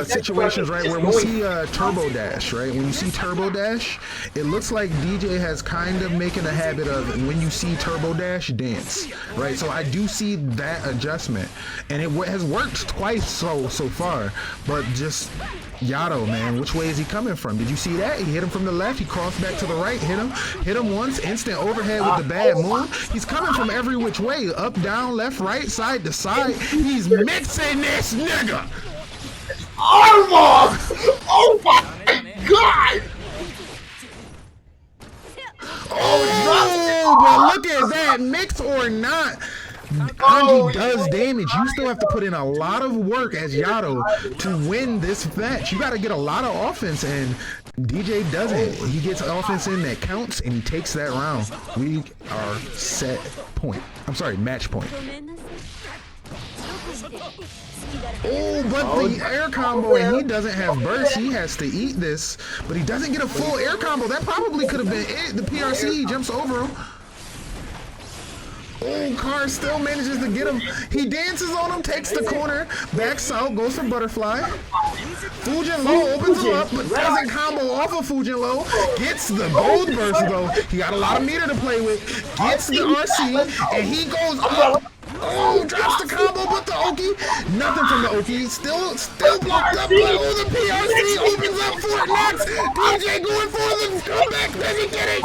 situations, right, where we see Turbo Dash, right? When you see Turbo Dash, it looks like DJ has kind of making a habit of, when you see Turbo Dash, dance, right? So I do see that adjustment, and it has worked twice so far, but just Yato, man, which way is he coming from? Did you see that? He hit him from the left, he crossed back to the right, hit him once, instant overhead with the bad moon. He's coming from every which way, up, down, left, right, side to side. He's mixing this nigga. Armor! Oh my god! Oh, but look at that, mix or not. Kanji does damage. You still have to put in a lot of work as Yato to win this match. You got to get a lot of offense, and DJ doesn't. He gets offense in that counts, and he takes that round. We are set point. I'm sorry, match point. Oh, but the air combo, and he doesn't have burst. He has to eat this, but he doesn't get a full air combo. That probably could have been it. The PRC jumps over him. Oh, Car still manages to get him. He dances on him, takes the corner, backs out, goes for butterfly. Fujin Low opens him up, but doesn't combo off of Fujin Low. Gets the gold burst though. He got a lot of meter to play with. Gets the RC, and he goes up. Oh, drops the combo, but the Oki. Nothing from the Oki. Still blocked up. Oh, the PRC opens up Fort Knox. DJ going for the comeback. Does he get it?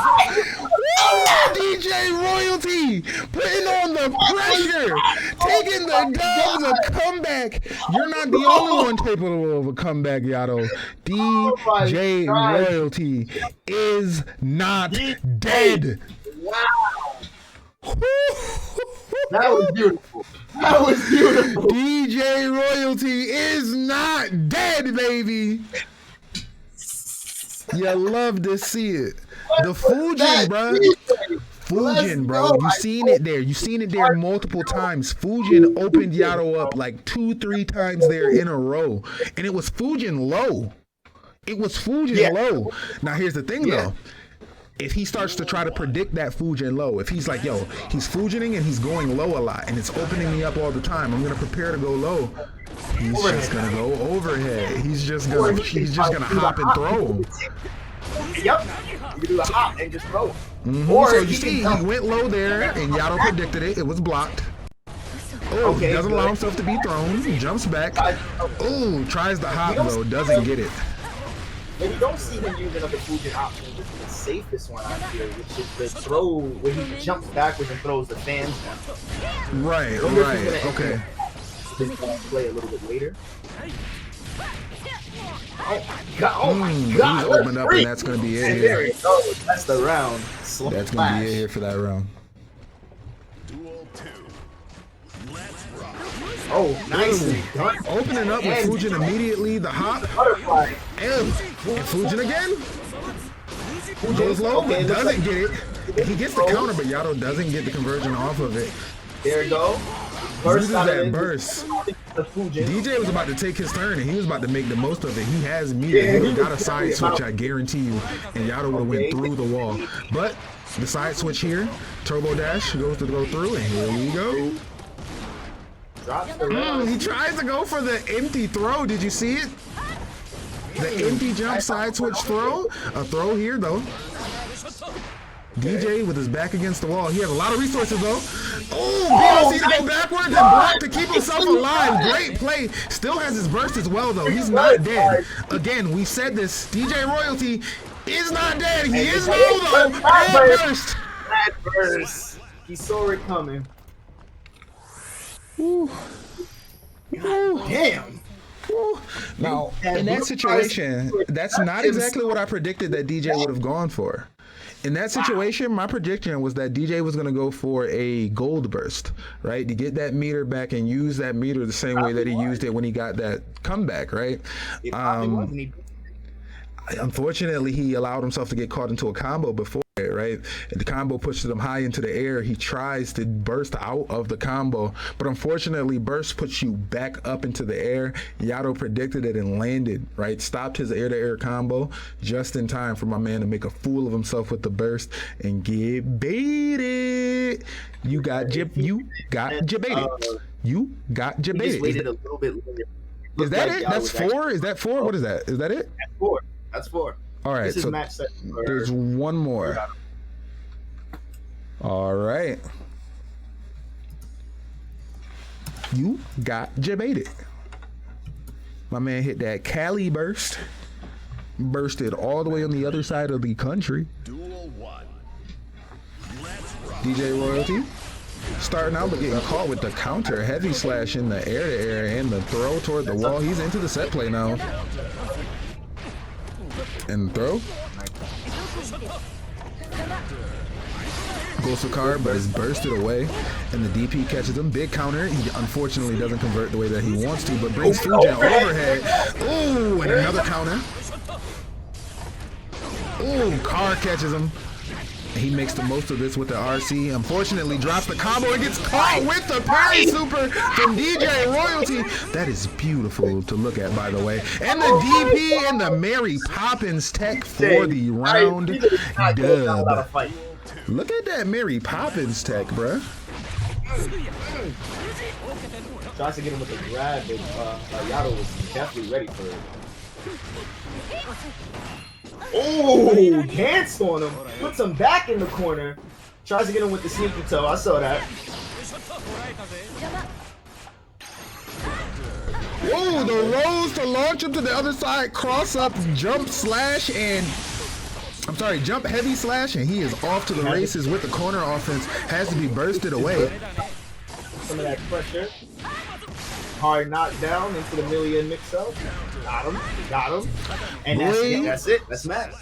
DJRoyaltea putting on the pressure, taking the dub of a comeback. You're not the only one capable of a comeback, Yato. DJRoyaltea is not dead. Wow. That was beautiful. That was beautiful. DJRoyaltea is not dead, baby. You love to see it. The Fujin, bro. Fujin, bro. You seen it there. You seen it there multiple times. Fujin opened Yato up like 2-3 times there in a row. And it was Fujin low. It was Fujin low. Now here's the thing though. If he starts to try to predict that Fujin low, if he's like, yo, he's Fujining and he's going low a lot and it's opening me up all the time, I'm gonna prepare to go low. He's just gonna go overhead. He's just gonna hop and throw. Yep. You do a hop and just throw. Or so you see, he went low there and Yato predicted it. It was blocked. Oh, he doesn't allow himself to be thrown. He jumps back. Oh, tries the hop though, doesn't get it. And you don't see him using up the Fujin option, which is the safest one out here, which is the throw where he jumps backwards and throws the fans down. Right, okay. This play a little bit later. Oh my god, he's opened up and that's going to be it here. There you go, that's the round. That's going to be it here for that round. Oh, nicely done. Opening up with Fujin immediately, the hop. Butterfly. And Fujin again. Goes low, but doesn't get it. He gets the counter, but Yato doesn't get the conversion off of it. There you go. Uses that burst. DJ was about to take his turn, and he was about to make the most of it. He has meter. He would have got a side switch, I guarantee you, and Yato would have went through the wall. But the side switch here, turbo dash goes to go through, and here we go. He tries to go for the empty throw. Did you see it? The empty jump side switch throw. A throw here though. DJ with his back against the wall. He has a lot of resources though. Oh, BLC to go backwards and block to keep himself alive. Great play. Still has his burst as well though. He's not dead. Again, we said this. DJRoyaltea is not dead. He is low though. Bad burst. Bad burst. He saw it coming. Ooh. Damn. Now, in that situation, that's not exactly what I predicted that DJ would have gone for. In that situation, my prediction was that DJ was going to go for a gold burst, right? To get that meter back and use that meter the same way that he used it when he got that comeback, right? Unfortunately, he allowed himself to get caught into a combo before it, right? And the combo pushes him high into the air. He tries to burst out of the combo, but unfortunately, burst puts you back up into the air. Yato predicted it and landed, right? Stopped his air-to-air combo just in time for my man to make a fool of himself with the burst and get baited. You got debated. You got debated. Waited a little bit later. Is that it? That's 4? Is that 4? What is that? Is that it? That's 4. That's 4. All right, this so is match set there's one more. All right. You got debated. My man hit that Cali burst. Bursted all the way on the other side of the country. DJRoyaltea starting out but getting caught with the counter. Heavy slash in the air-to-air and the throw toward the wall. He's into the set play now. And throw. Goes to card, but is bursted away, and the DP catches him. Big counter. He unfortunately doesn't convert the way that he wants to, but brings Fujin overhead. Ooh, and another counter. Ooh, card catches him. He makes the most of this with the RC. Unfortunately, drops the combo and gets caught with the parry super from DJRoyaltea. That is beautiful to look at, by the way. And the DP and the Mary Poppins tech for the round dub. Look at that Mary Poppins tech, bruh. Tries to get him with the grab, but Yato was definitely ready for it. Oh, danced on him, puts him back in the corner, tries to get him with the sneaky toe. I saw that. Whoa, the rolls to launch him to the other side, cross up, jump slash, and jump heavy slash, and he is off to the races with the corner offense. Has to be bursted away. Some of that pressure. Hard knockdown into the million mix-up. Got him. And that's it. That's Matt.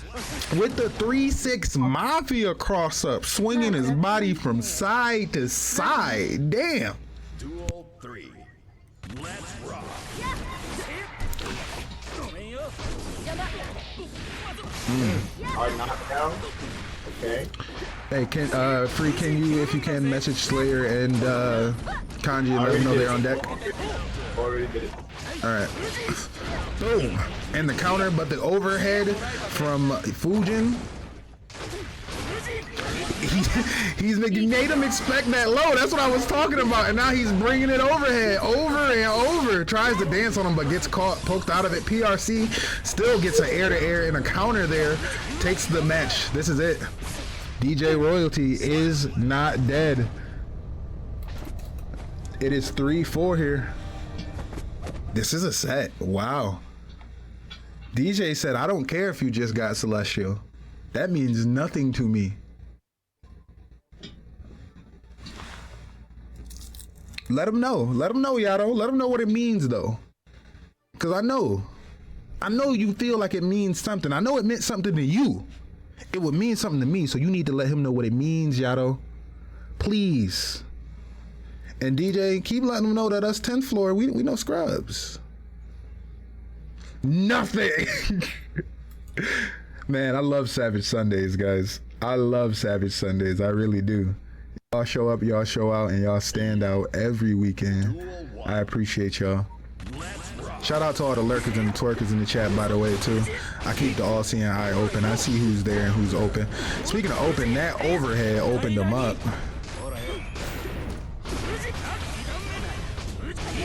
With the 3-6 Mafia cross-up, swinging his body from side to side. Damn. Duel 3. Let's rock. Hard knockdown. Okay. Hey, Free, can you, if you can, message Slayer and Kanji and let them know they're on deck? Already did it. Alright. Boom. And the counter, but the overhead from Fujin. He's made him expect that low. That's what I was talking about. And now he's bringing it overhead, over and over. Tries to dance on him, but gets caught, poked out of it. PRC still gets an air-to-air and a counter there. Takes the match. This is it. DJRoyaltea is not dead. It is 3-4 here. This is a set. Wow. DJ said, I don't care if you just got Celestial. That means nothing to me. Let him know. Let him know, Yato. Let him know what it means, though. Because I know you feel like it means something. I know it meant something to you. It would mean something to me, so you need to let him know what it means, Yato. Please. And DJ, keep letting him know that us 10th floor, we know scrubs. Nothing. Man, I love Savage Sundays, guys. I love Savage Sundays. I really do. Y'all show up, y'all show out, and y'all stand out every weekend. I appreciate y'all. Shout out to all the lurkers and the twerkers in the chat, by the way, too. I keep the all-seeing eye open. I see who's there and who's open. Speaking of open, that overhead opened them up.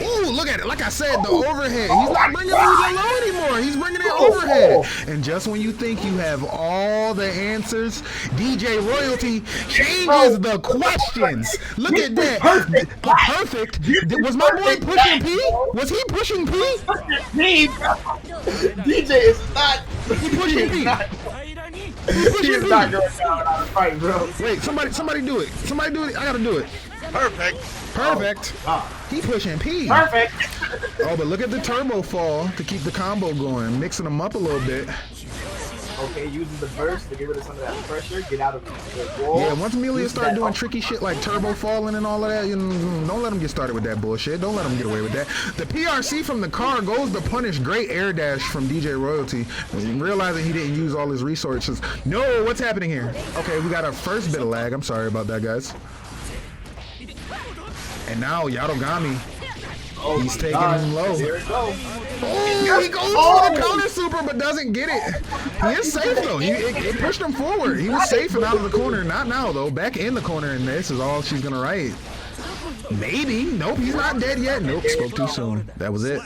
Ooh, look at it. Like I said, the overhead. He's not bringing it low anymore. He's bringing it overhead. And just when you think you have all the answers, DJRoyaltea changes the questions. Look at that. Perfect. Was my boy pushing P? Was he pushing P? DJ is not. He pushing P. He is not going down without a fight, bro. Wait, somebody do it. Somebody do it. I gotta do it. Perfect. He pushing P. Perfect. Oh, but look at the turbo fall to keep the combo going, mixing them up a little bit. Okay, using the burst to get rid of some of that pressure, get out of the wall. Yeah, once Amelia start doing tricky shit like turbo falling and all of that, don't let him get started with that bullshit. Don't let him get away with that. The PRC from the car goes to punish. Great air dash from DJRoyaltea. Realizing he didn't use all his resources. No, what's happening here? Okay, we got our first bit of lag. I'm sorry about that, guys. And now Yatogami, he's taking him low. There it goes. Oh, he goes for the counter super, but doesn't get it. He is safe though. It pushed him forward. He was safe and out of the corner. Not now though. Back in the corner, and this is all she's gonna write. Maybe. Nope, he's not dead yet. Nope, spoke too soon. That was it.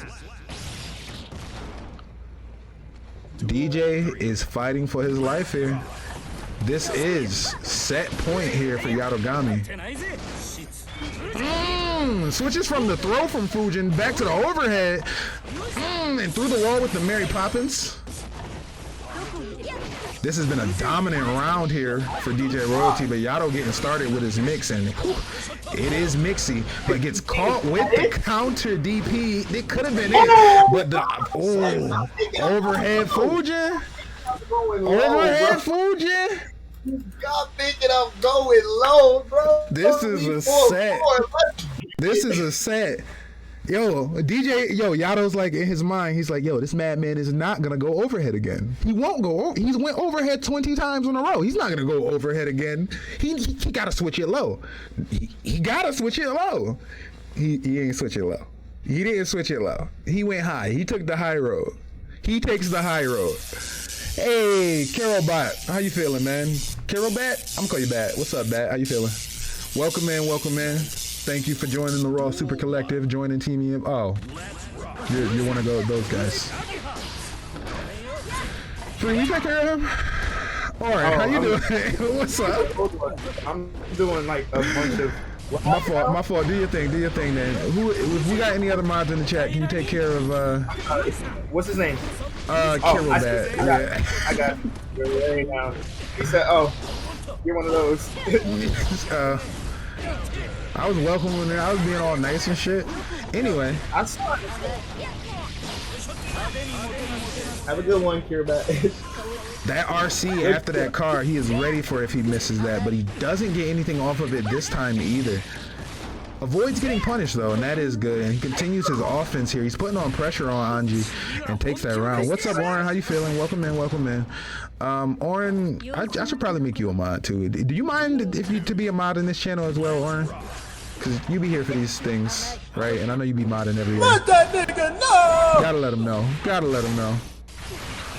DJ is fighting for his life here. This is set point here for Yatogami. Switches from the throw from Fujin back to the overhead and through the wall with the Mary Poppins. This has been a dominant round here for DJRoyaltea, but Yato getting started with his mix, and it is mixy, but gets caught with the counter DP. It could have been it, but the overhead Fujin. Overhead Fujin. God thinking I'm going low, bro. This is a set. This is a set. Yo, Yato's like in his mind, he's like, yo, this madman is not gonna go overhead again. He won't go. He's went overhead 20 times in a row. He's not gonna go overhead again. He gotta switch it low. He gotta switch it low. He ain't switch it low. He didn't switch it low. He went high. He took the high road. He takes the high road. Hey, Carol Bat, how you feeling, man? Carol Bat, I'm gonna call you Bat. What's up, Bat? How you feeling? Welcome in, welcome in. Thank you for joining the Raw Super Collective, joining Team EM. Oh, you want to go with those guys? Free, you take care of him? All right, how you doing? What's up? I'm doing like a bunch of. My fault. Do your thing, then. If we got any other mods in the chat, can you take care of what's his name? Carol Bat. I got it right now. He said, "Oh, you're one of those." I was welcoming her. I was being all nice and shit. Anyway. I saw it. Have a good one, Kirbat. That RC after that car, he is ready for if he misses that, but he doesn't get anything off of it this time either. Avoids getting punished though, and that is good. And he continues his offense here. He's putting on pressure on Anji and takes that round. What's up, Oren? How you feeling? Welcome in, welcome in. Oren, I should probably make you a mod too. Do you mind if you to be a mod in this channel as well, Oren? Because you be here for these things, right? And I know you be modding everywhere. Let that nigga know! Gotta let him know. Gotta let him know.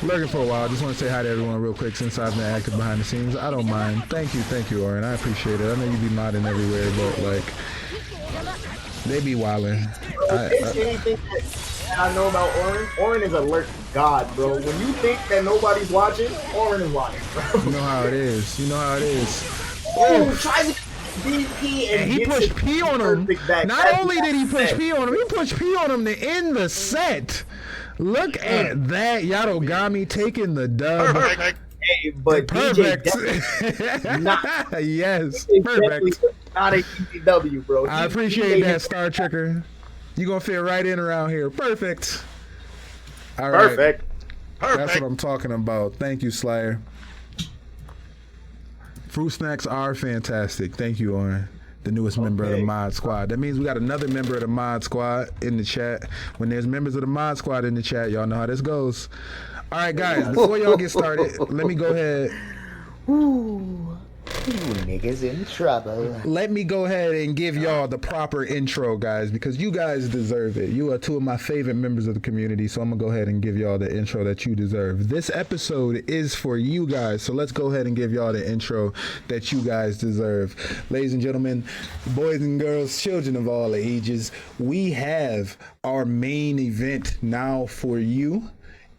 Lurking for a while. Just want to say hi to everyone real quick since I've been active behind the scenes. I don't mind. Thank you, Oren. I appreciate it. I know you be modding everywhere, but like, they be wildin'. Anything that I know about Oren is alert God, bro. When you think that nobody's watching, Oren is watching, bro. You know how it is. Oh, tries to DP and he pushed P on him. Not only did he push P on him, he pushed P on him to end the set. Look at that. Yatogami taking the dub. Perfect. Hey, but perfect. DJ not, yes, perfect. Not a ECW, bro. I appreciate that, Star Trekker. You gonna fit right in around here. Perfect. All right. Perfect. That's what I'm talking about. Thank you, Slyer. Fruit snacks are fantastic. Thank you, Oren. The newest member of the mod squad. That means we got another member of the mod squad in the chat. When there's members of the mod squad in the chat, y'all know how this goes. All right, guys, before y'all get started, let me go ahead. Ooh, you niggas in trouble. Let me go ahead and give y'all the proper intro, guys, because you guys deserve it. You are two of my favorite members of the community, so I'm going to go ahead and give y'all the intro that you deserve. This episode is for you guys, so let's go ahead and give y'all the intro that you guys deserve. Ladies and gentlemen, boys and girls, children of all ages, we have our main event now for you.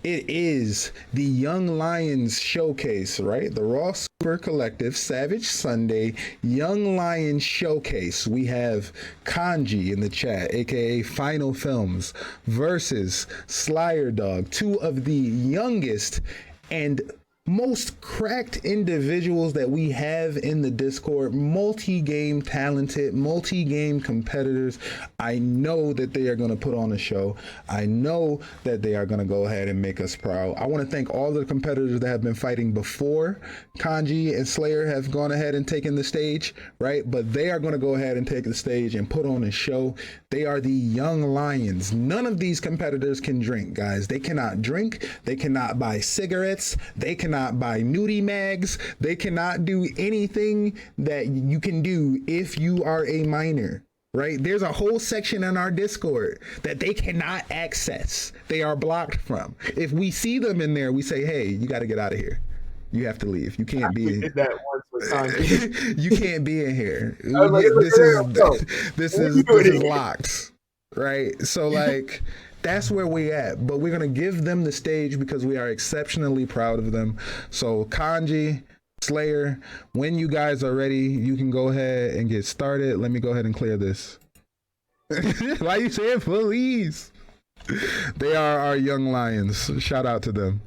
It is the Young Lions Showcase, right? The Raw Super Collective Savage Sunday Young Lions Showcase. We have Kanji in the chat, aka Final Films, versus Slyerdog, two of the youngest and most cracked individuals that we have in the Discord, multi-game talented, multi-game competitors. I know that they are going to put on a show. I know that they are going to go ahead and make us proud. I want to thank all the competitors that have been fighting before Kanji and Slayer have gone ahead and taken the stage, right? But they are going to go ahead and take the stage and put on a show. They are the Young Lions. None of these competitors can drink, guys. They cannot drink. They cannot buy cigarettes. They cannot buy nudie mags. They cannot do anything that you can do if you are a minor, right? There's a whole section in our Discord that they cannot access. They are blocked from. If we see them in there, we say, hey, you got to get out of here. You have to leave. You can't be in. Did that once with Kanji. You can't be in here. Like, this is locked, right? So like, that's where we at. But we're gonna give them the stage because we are exceptionally proud of them. So Kanji, Slayer, when you guys are ready, you can go ahead and get started. Let me go ahead and clear this. Why you saying please? They are our Young Lions. Shout out to them.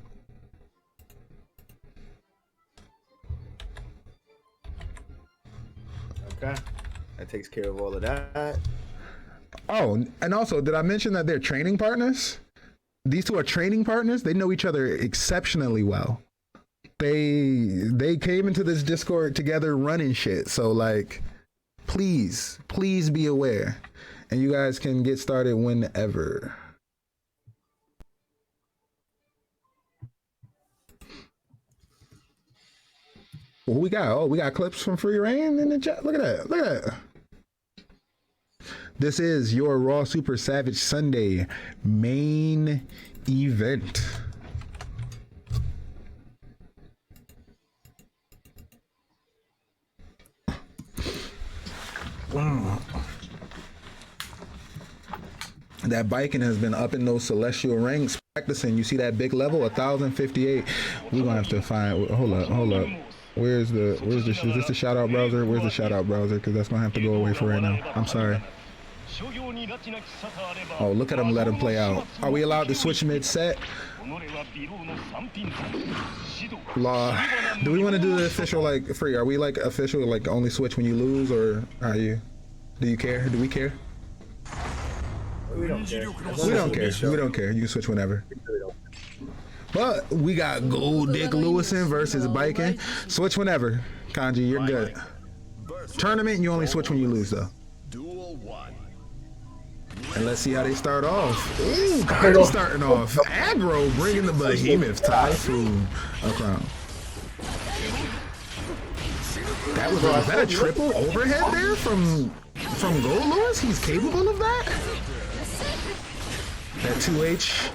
Okay, that takes care of all of that. Oh, and also, did I mention that they're training partners? These two are training partners. They know each other exceptionally well. They came into this Discord together running shit. So like, please be aware, and you guys can get started whenever. What we got? Oh, we got clips from Free Reign in the chat. Look at that. Look at that. This is your Raw Super Savage Sunday main event. That biking has been up in those celestial ranks practicing. You see that big level, 1058. We're gonna have to find. Hold up. Where's the is this the shout out browser? Where's the shout out browser? Because that's gonna have to go away for right now. I'm sorry. Oh, look at him, let him play out. Are we allowed to switch mid set? Law. Do we want to do the official like free? Are we like official like only switch when you lose, or are you? Do you care? Do we care? We don't care. We don't care. We don't care. You can switch whenever. But we got Gold Dick Lewison versus Biking. Switch whenever. Kanji, you're good. Tournament, you only switch when you lose, though. Duel 1. And let's see how they start off. Ooh, Kanji starting off. Aggro bringing the Behemoth Typhoon around. Was that a triple overhead there from Gold Lewis? He's capable of that? That 2H.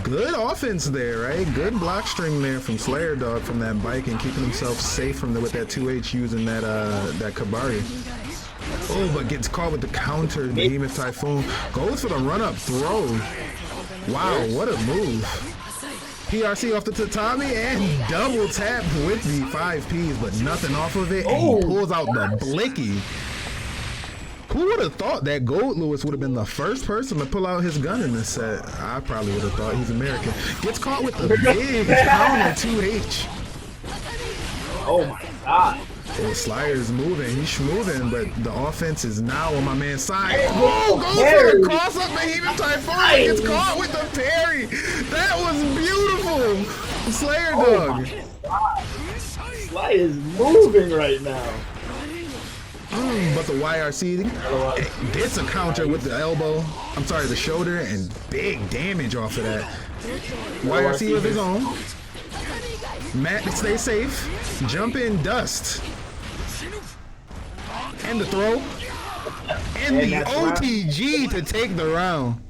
Good offense there, right? Good block string there from Slyerdog from that bike and keeping himself safe from with that 2H using that that Kabari. Oh, but gets caught with the counter. Behemoth Typhoon goes for the run-up throw. Wow, what a move. PRC off the tatami and double tap with the 5Ps, but nothing off of it. And he pulls out the blicky. Who would have thought that Gold Lewis would have been the first person to pull out his gun in this set? I probably would have thought. He's American. Gets caught with the big counter 2H. Oh my god. Oh, Slyer's moving. He's schmoving, but the offense is now on my man's side. Whoa, goes for the cross up Behemoth Typhoon. Gets caught with the parry. That was beautiful. Slyerdog. Sly is moving right now. But the YRC gets a counter with the elbow. I'm sorry, the shoulder, and big damage off of that. YRC of his own. Matt, stay safe. Jump in dust. And the throw. And the OTG to take the round.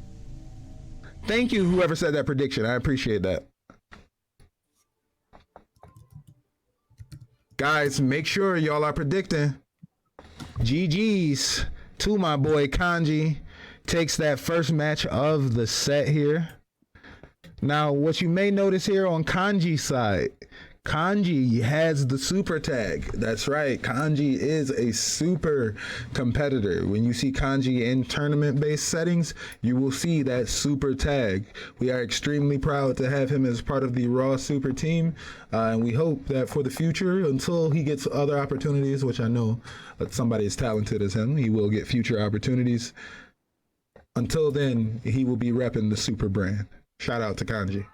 Thank you, whoever said that prediction. I appreciate that. Guys, make sure y'all are predicting. GG's to my boy Kanji. Takes that first match of the set here. Now, what you may notice here on Kanji's side, Kanji has the super tag. That's right, Kanji is a super competitor. When you see Kanji in tournament-based settings, you will see that super tag. We are extremely proud to have him as part of the Raw Super team, and we hope that for the future, until he gets other opportunities, which I know that somebody as talented as him, he will get future opportunities. Until then, he will be repping the super brand. Shout out to Kanji.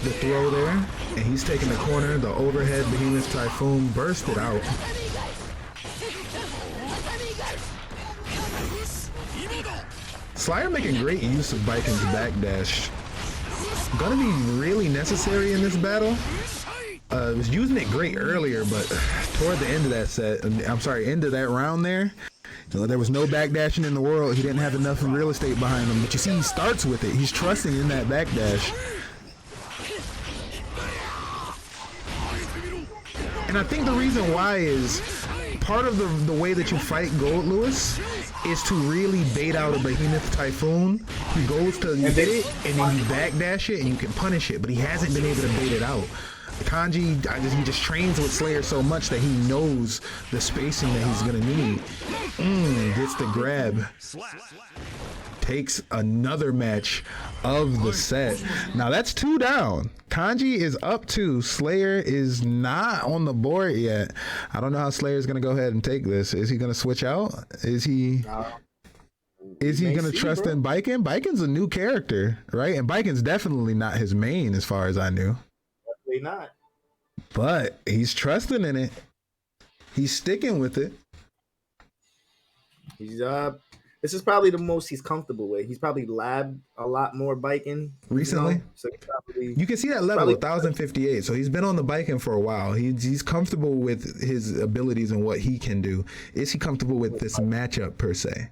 The throw there, and he's taking the corner. The overhead Behemoth Typhoon bursted out. Slyer making great use of Biken's backdash. Gonna be really necessary in this battle. Was using it great earlier, but toward the end of that set, I'm sorry, end of that round there, there was no backdashing in the world. He didn't have enough real estate behind him, but you see he starts with it. He's trusting in that backdash. And I think the reason why is part of the way that you fight Gold Lewis is to really bait out a Behemoth Typhoon. He goes to hit it, and then you backdash it, and you can punish it, but he hasn't been able to bait it out. Kanji, he just trains with Slayer so much that he knows the spacing that he's gonna need. Gets the grab. Takes another match of the set. Now that's 2 down. Kanji is up 2. Slayer is not on the board yet. I don't know how Slayer is gonna go ahead and take this. Is he gonna switch out? Is he? Is he going to trust in Biken? Biken's a new character, right? And Biken's definitely not his main as far as I knew. Definitely not. But he's trusting in it. He's sticking with it. He's this is probably the most he's comfortable with. He's probably labbed a lot more biking recently. So you can see that level, 1,058. So he's been on the biking for a while. He's comfortable with his abilities and what he can do. Is he comfortable with this matchup per se?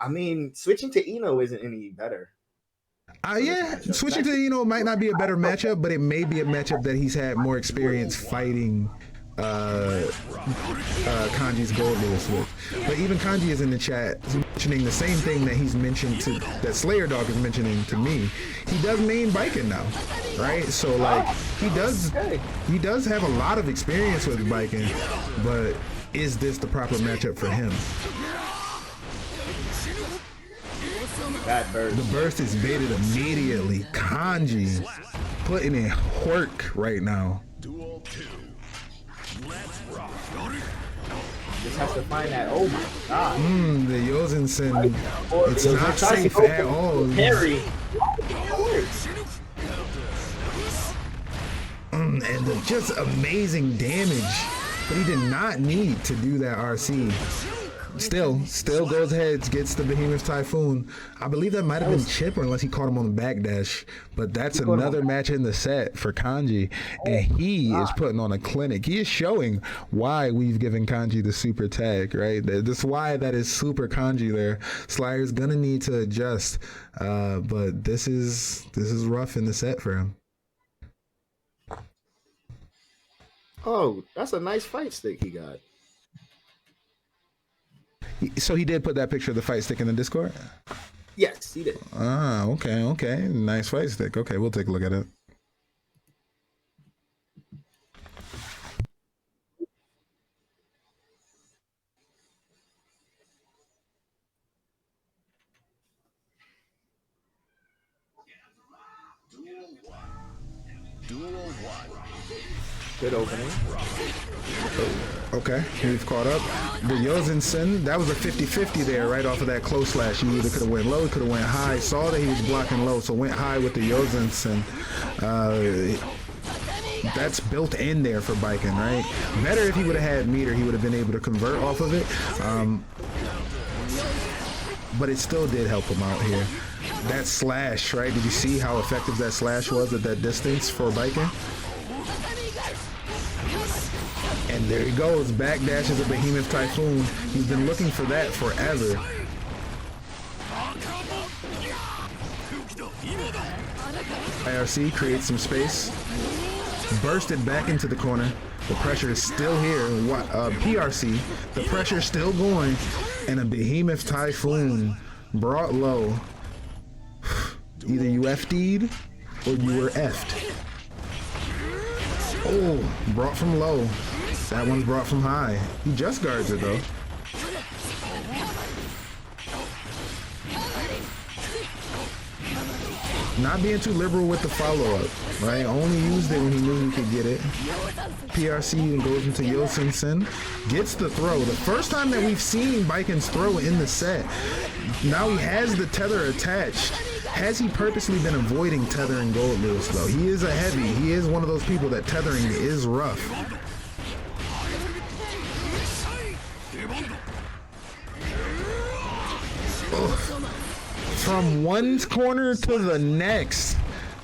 I mean, switching to Eno isn't any better. Yeah, switching to Eno might not be a better matchup, but it may be a matchup that he's had more experience fighting Kanji's Gold Lewis with. But even Kanji is in the chat mentioning the same thing that he's mentioned to that Slyerdog is mentioning to me. He does main biking now, right? So like he does have a lot of experience with biking, but is this the proper matchup for him? That burst. The burst is baited immediately. Kanji putting in work right now. Duel 2. Let's rock. Just has to find that. Oh my god. The Yozensen. It's not safe at all. Parry. And just amazing damage. But he did not need to do that RC. Still goes ahead, gets the Behemoth Typhoon. I believe that might have been Chipper unless he caught him on the backdash. But that's another match in the set for Kanji. And he is putting on a clinic. He is showing why we've given Kanji the super tag, right? That's why that is super Kanji there. Slyer's gonna need to adjust. But this is rough in the set for him. Oh, that's a nice fight stick he got. So he did put that picture of the fight stick in the Discord? Yes, he did. Okay. Nice fight stick. Okay, we'll take a look at it. Duel 1. Good opening. Okay, we've caught up. The Yozensen, that was a 50-50 there right off of that close slash. You either could have went low, could have went high. Saw that he was blocking low, so went high with the Yozensen. That's built in there for biking, right? Better if he would have had meter, he would have been able to convert off of it. But it still did help him out here. That slash, right? Did you see how effective that slash was at that distance for biking? And there he goes, backdash is a Behemoth Typhoon. He's been looking for that forever. IRC creates some space. Bursted back into the corner. The pressure is still here. PRC, the pressure still going. And a Behemoth Typhoon brought low. Either you FD'd or you were F'd. Oh, brought from low. That one's brought from high. He just guards it though. Not being too liberal with the follow-up, right? Only used it when he knew he could get it. PRC goes into Yosensen, gets the throw. The first time that we've seen Biken's throw in the set. Now he has the tether attached. Has he purposely been avoiding tethering Gold Lewis though? He is a heavy. He is one of those people that tethering is rough. From one corner to the next,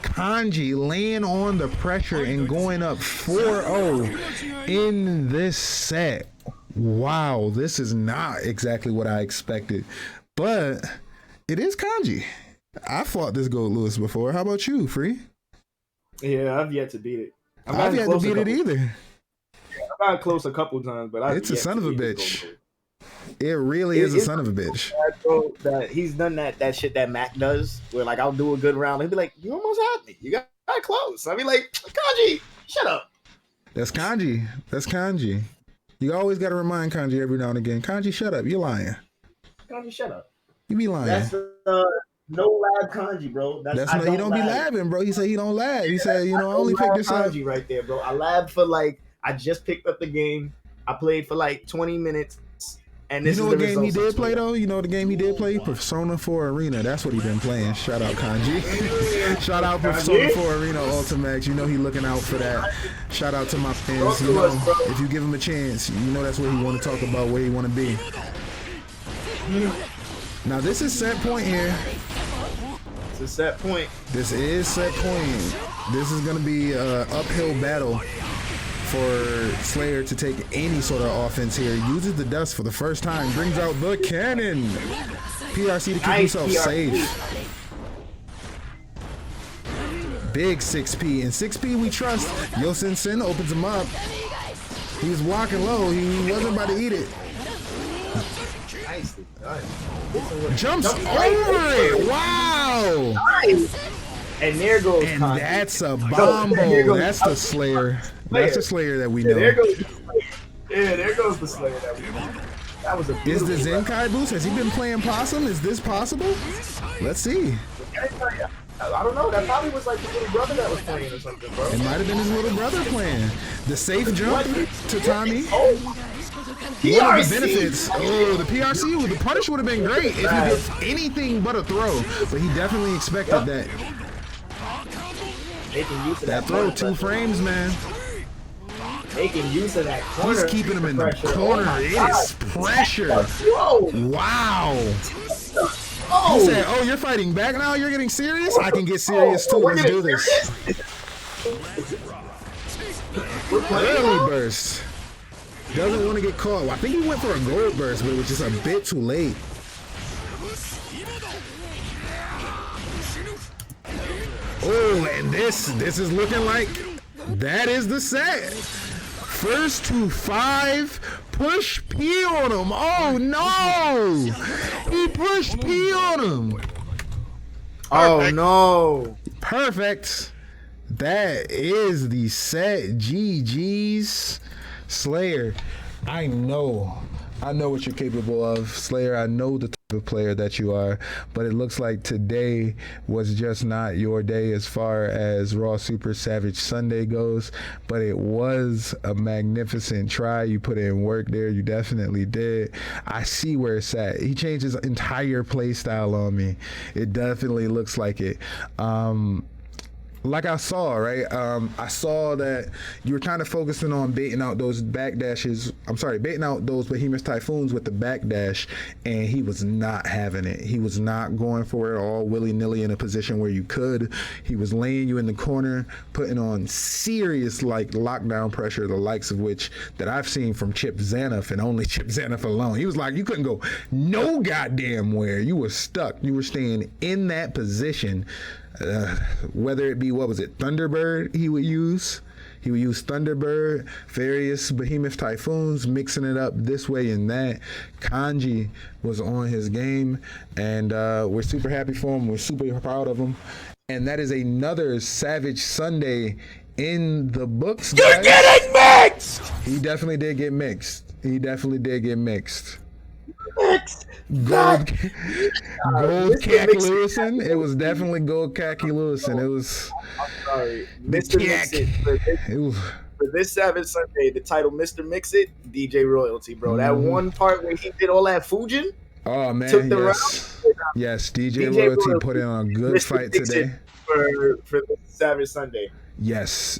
Kanji laying on the pressure and going up 4-0 in this set. Wow, this is not exactly what I expected, but it is Kanji. I fought this Gold Lewis before. How about you, Free? Yeah, I've yet to beat it. I've yet to beat it either. I've gotten close a couple times, but it's a son of a bitch. It really is a son of a bitch. That he's done that shit that Mac does, where like I'll do a good round, he'll be like, "You almost had me. You got close." I'll be like, "Kanji, shut up." That's Kanji. That's Kanji. You always got to remind Kanji every now and again. Kanji, shut up. You're lying. Kanji, shut up. You be lying. That's no lab Kanji, bro. That's no, you don't be labbing, bro. He said he don't lab. He said, I only picked this up. Kanji right there, bro. I labbed for I just picked up the game. I played for 20 minutes. And You this know is what the game he results did play though? You know the game he did play? Persona 4 Arena. That's what he been playing. Shout out Kanji. Shout out Persona 4 Arena Ultimax. You know he looking out for that. Shout out to my fans. You know, if you give him a chance, you know that's what he want to talk about, where he want to be. Now this is set point here. It's a set point. This is set point. This is gonna be an uphill battle for Slayer to take any sort of offense here. Uses the dust for the first time. Brings out the cannon. PRC to keep himself safe. Big 6P. And 6P we trust. Yosin Sin opens him up. He was walking low. He wasn't about to eat it. Nicely done. Jumps over it. Wow. Nice. And there goes And Kanji. that's a bombo. That's the Slayer. That's the Slayer that we know. There goes the Slayer. Yeah, there goes the Slayer that we know. That was a Is beautiful the Zenkai boost? Has he been playing Possum? Is this possible? Let's see. I don't know. That probably was like his little brother that was playing or something, bro. It might have been his little brother playing. The safe jump to Tommy. Oh, One of the benefits. Oh, the PRC, the punish would have been great if he gets anything but a throw. But he definitely expected that. Making use of That throw, 2 frames, man. Making use of that corner. He's keeping him in the pressure. corner. Oh, It God. is pressure. Whoa. Wow. Oh. He said, oh, you're fighting back now? You're getting serious? I can get serious too. Let's do this. Early burst. Doesn't want to get caught. Well, I think he went for a gold burst, but it was just a bit too late. Oh, and this is looking like that is the set. First to 5, push P on him. Oh no! He pushed P on him. Oh no. Perfect. That is the set. GG's Slayer. I know what you're capable of, Slayer. I know the type of player that you are, but it looks like today was just not your day as far as Raw Super Savage Sunday goes, but it was a magnificent try. You put in work there. You definitely did. I see where it's at. He changed his entire play style on me. It definitely looks like it. Like I saw, right? I saw that you were kind of focusing on baiting out those backdashes. I'm sorry, baiting out those Behemoth Typhoons with the backdash, and he was not having it. He was not going for it all willy-nilly in a position where you could. He was laying you in the corner, putting on serious like lockdown pressure, the likes of which that I've seen from Chip Zanoff and only Chip Zanoff alone. He was like, you couldn't go no goddamn where. You were stuck. You were staying in that position. Whether it be, what was it, Thunderbird he would use Thunderbird, various Behemoth Typhoons, mixing it up this way and that. Kanji was on his game, and we're super happy for him. We're super proud of him, and that is another Savage Sunday in the books, guys. You're getting mixed. He definitely did get mixed. Gold Cack Lewison. It was definitely Gold Khaki Lewison. It was. I'm sorry, The Mr. Cack. Mix-It. For this Savage Sunday, the title Mr. Mix-It, DJRoyaltea, bro. That one part where he did all that Fujin. Oh man, Took the yes. round. Yes, DJRoyaltea put in a good Mr. fight Mix-It today. For this Savage Sunday. Yes.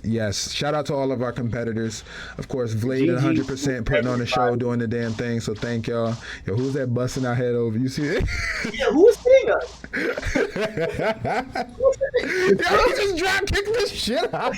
Shout out to all of our competitors. Of course, Vlade GG 100% putting on the show, doing the damn thing. So thank y'all. Yo, who's that busting our head over? You see it? Yeah, who's hitting us? Yo, he just drop kicked the shit out.